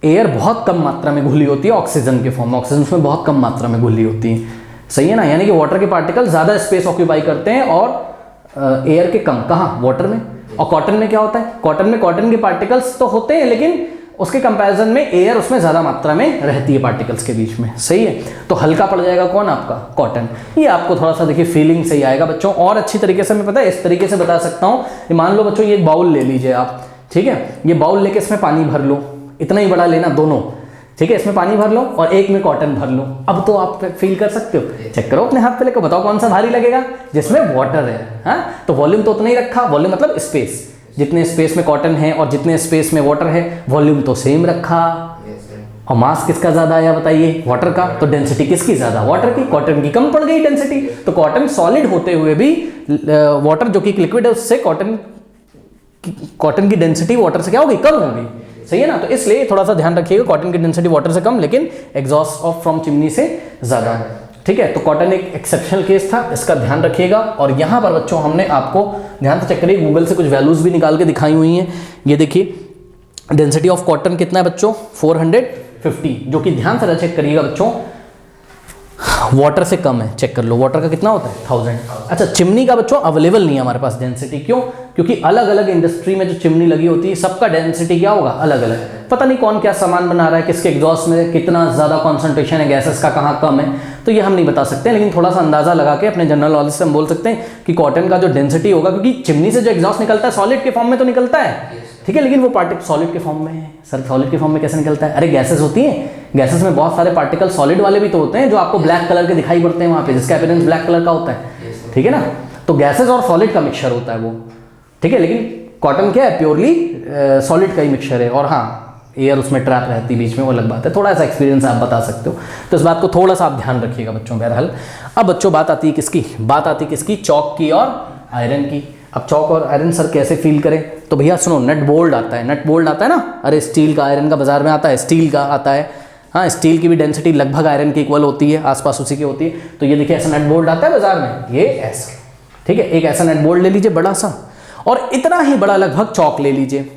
एयर बहुत कम मात्रा में घुली होती है, ऑक्सीजन के फॉर्म में, ऑक्सीजन उसमें बहुत कम मात्रा में घुली होती है, सही है ना। यानी कि वाटर के पार्टिकल ज़्यादा स्पेस ऑक्यूपाई करते हैं और एयर के कम, कहाँ, वाटर में। और कॉटन में क्या होता है, कॉटन में कॉटन के पार्टिकल्स तो होते हैं, लेकिन उसके कंपैरिजन में एयर उसमें ज़्यादा मात्रा में रहती है पार्टिकल्स के बीच में, सही है। तो हल्का पड़ जाएगा कौन, आपका कॉटन। ये आपको थोड़ा सा देखिए फीलिंग सही आएगा बच्चों, और अच्छी तरीके से मैं पता है इस तरीके से बता सकता हूँ। मान लो बच्चों ये एक बाउल ले लीजिए आप, ठीक है, ये बाउल लेके इसमें पानी भर लो, इतना ही बड़ा लेना दोनों, ठीक है, इसमें पानी भर लो और एक में कॉटन भर लो। अब तो आप फील कर सकते हो, चेक करो अपने हाथ पे लेकर, बताओ कौन सा भारी लगेगा, जिसमें वाटर है। हाँ, तो वॉल्यूम तो उतना ही रखा, वॉल्यूम मतलब स्पेस, जितने स्पेस में कॉटन है और जितने स्पेस में वाटर है, वॉल्यूम तो सेम रखा, और मास किसका ज्यादा आया बताइए, वाटर का। तो डेंसिटी किसकी ज्यादा, वाटर की, कॉटन की कम पड़ गई डेंसिटी। तो कॉटन सॉलिड होते हुए भी वाटर जो कि लिक्विड है उससे कॉटन की डेंसिटी वाटर से क्या होगी, कम होगी, सही है ना। तो इसलिए थोड़ा सा ध्यान रखिएगा, कॉटन की डेंसिटी वाटर से कम, लेकिन एग्जॉस्ट ऑफ फ्रॉम चिमनी से ज्यादा, ठीक है। तो कॉटन एक एक्सेप्शनल केस था, इसका ध्यान रखिएगा। और यहाँ पर बच्चों हमने आपको ध्यान से चेक करिए, गूगल से कुछ वैल्यूज भी निकाल के दिखाई हुई हैं। ये देखिए डेंसिटी ऑफ कॉटन कितना है बच्चों, 450, जो कि ध्यान से चेक करिएगा बच्चों, वाटर से कम है, चेक कर लो, वाटर का कितना होता है 1000। अच्छा, चिमनी का बच्चों अवेलेबल नहीं है हमारे पास डेंसिटी, क्यों, क्योंकि अलग अलग इंडस्ट्री में जो चिमनी लगी होती है सबका डेंसिटी क्या होगा, अलग अलग, पता नहीं कौन क्या सामान बना रहा है, किसके एग्जॉस्ट में कितना ज़्यादा कॉन्सेंट्रेशन है गैसेस का, कहाँ कम है, तो ये हम नहीं बता सकते। लेकिन थोड़ा सा अंदाजा लगा के अपने जनरल नॉलेज से हम बोल सकते हैं कि कॉटन का जो डेंसिटी होगा, क्योंकि चिमनी से जो एग्जॉस्ट निकलता है सॉलिड के फॉर्म में तो निकलता है, ठीक है, लेकिन वो पार्टिकल सॉलिड के फॉर्म में है। सर सॉलिड के फॉर्म में कैसे निकलता है, अरे गैसेस होती हैं, गैसेस में बहुत सारे पार्टिकल सॉलिड वाले भी तो होते हैं, जो आपको ब्लैक कलर के दिखाई पड़ते हैं वहाँ पे, जिसका अपीयरेंस ब्लैक कलर का होता है, ठीक है ना। तो गैसेस और सॉलिड का मिक्सचर होता है वो, ठीक है, लेकिन कॉटन क्या है, प्योरली सॉलिड का ही मिक्सचर है, और हाँ एयर उसमें ट्रैप रहती है बीच में, वो अलग बात है, थोड़ा सा एक्सपीरियंस आप बता सकते हो, तो इस बात को थोड़ा सा आप ध्यान रखिएगा बच्चों। बहरहाल अब बच्चों बात आती है किसकी, बात आती है किसकी, चौक की और आयरन की। अब चौक और आयरन सर कैसे फील करें, तो भैया सुनो, नट बोल्ट आता है, नट बोल्ट आता है ना, अरे स्टील का, आयरन का बाजार में आता है, स्टील का आता है, हाँ, स्टील की भी डेंसिटी लगभग आयरन की इक्वल होती है, आसपास उसी की होती है। तो ये देखिए ऐसा नट बोल्ट आता है बाजार में, ये ऐसा, ठीक है, एक ऐसा नट बोल्ट ले लीजिए बड़ा सा, और इतना ही बड़ा लगभग चौक ले लीजिए,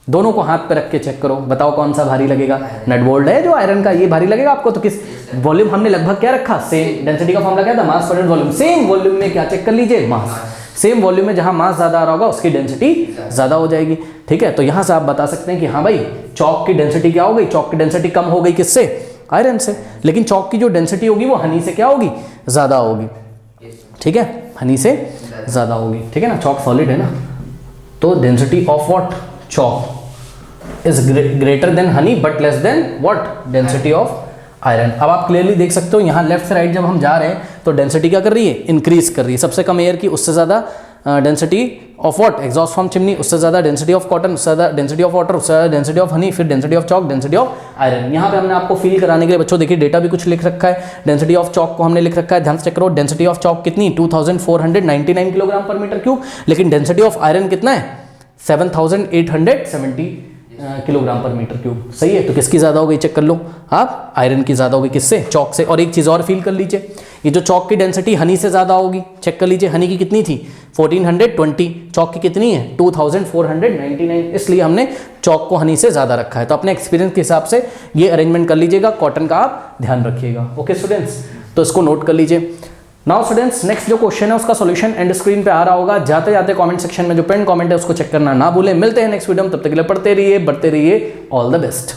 दोनों को हाथ पे रख के चेक करो, बताओ कौन सा भारी लगेगा, नट बोल्ट है जो आयरन का, ये भारी लगेगा आपको। तो किस वॉल्यूम हमने लगभग क्या रखा, सेम, डेंसिटी का फॉर्मूला क्या था, मास per unit volume, same volume में क्या चेक कर लीजिए, मास, सेम वॉल्यूम में जहां मास ज्यादा आ रहा होगा उसकी डेंसिटी ज्यादा हो जाएगी, ठीक है। तो यहां से आप बता सकते हैं कि हाँ भाई चौक की डेंसिटी क्या हो गई, चौक की डेंसिटी कम हो गई किससे, आयरन से, लेकिन चौक की जो डेंसिटी होगी वो हनी से क्या होगी, ज्यादा होगी, ठीक है, हनी से ज्यादा होगी, ठीक है ना। चौक सॉलिड है ना, तो density of what, Chowk is greater than Honey but less than what, density of iron. अब आप क्लियरली देख सकते हो यहाँ लेफ्ट से राइट जब हम जा रहे हैं तो डेंसिटी क्या कर रही है, इंक्रीज कर रही है। सबसे कम एयर की उससे ज़्यादा density of what, exhaust from chimney, उससे ज़्यादा डेंसिटी ऑफ कॉटन, उससे ज़्यादा डेंसिटी ऑफ वाटर, उससे ज़्यादा डेंसिटी ऑफ हनी, फिर density of chalk, density of iron. यहाँ पे हमने आपको फील कराने के लिए बच्चों देखिए डेटा भी कुछ लिख रखा है। डेंसिटी ऑफ चॉक को हमने लिख रखा है, ध्यान से चेक करो। डेंसिटी ऑफ चॉक कितनी, 2499 किलोग्राम पर मीटर क्यूब, लेकिन डेंसिटी ऑफ आयरन कितना है, 7870 किलोग्राम पर मीटर क्यूब। सही है, तो किसकी ज़्यादा हो गई चेक कर लो आप, आयरन की ज़्यादा होगी, किससे, चॉक से। और एक चीज़ और फील कर लीजिए, ये जो चॉक की डेंसिटी हनी से ज़्यादा होगी, चेक कर लीजिए, हनी की कितनी थी 1420, चॉक की कितनी है 2499, इसलिए हमने चॉक को हनी से ज़्यादा रखा है। तो अपने एक्सपीरियंस के हिसाब से ये अरेंजमेंट कर लीजिएगा, कॉटन का आप ध्यान रखिएगा। ओके स्टूडेंट्स, तो इसको नोट कर लीजिए। नाउ स्टूडेंट्स, नेक्स्ट जो क्वेश्चन है उसका सॉल्यूशन एंड स्क्रीन पे आ रहा होगा, जाते जाते कमेंट सेक्शन में जो पिन कमेंट है उसको चेक करना ना भूलें। मिलते हैं नेक्स्ट वीडियो में, तब तक के लिए पढ़ते रहिए, बढ़ते रहिए। All the best.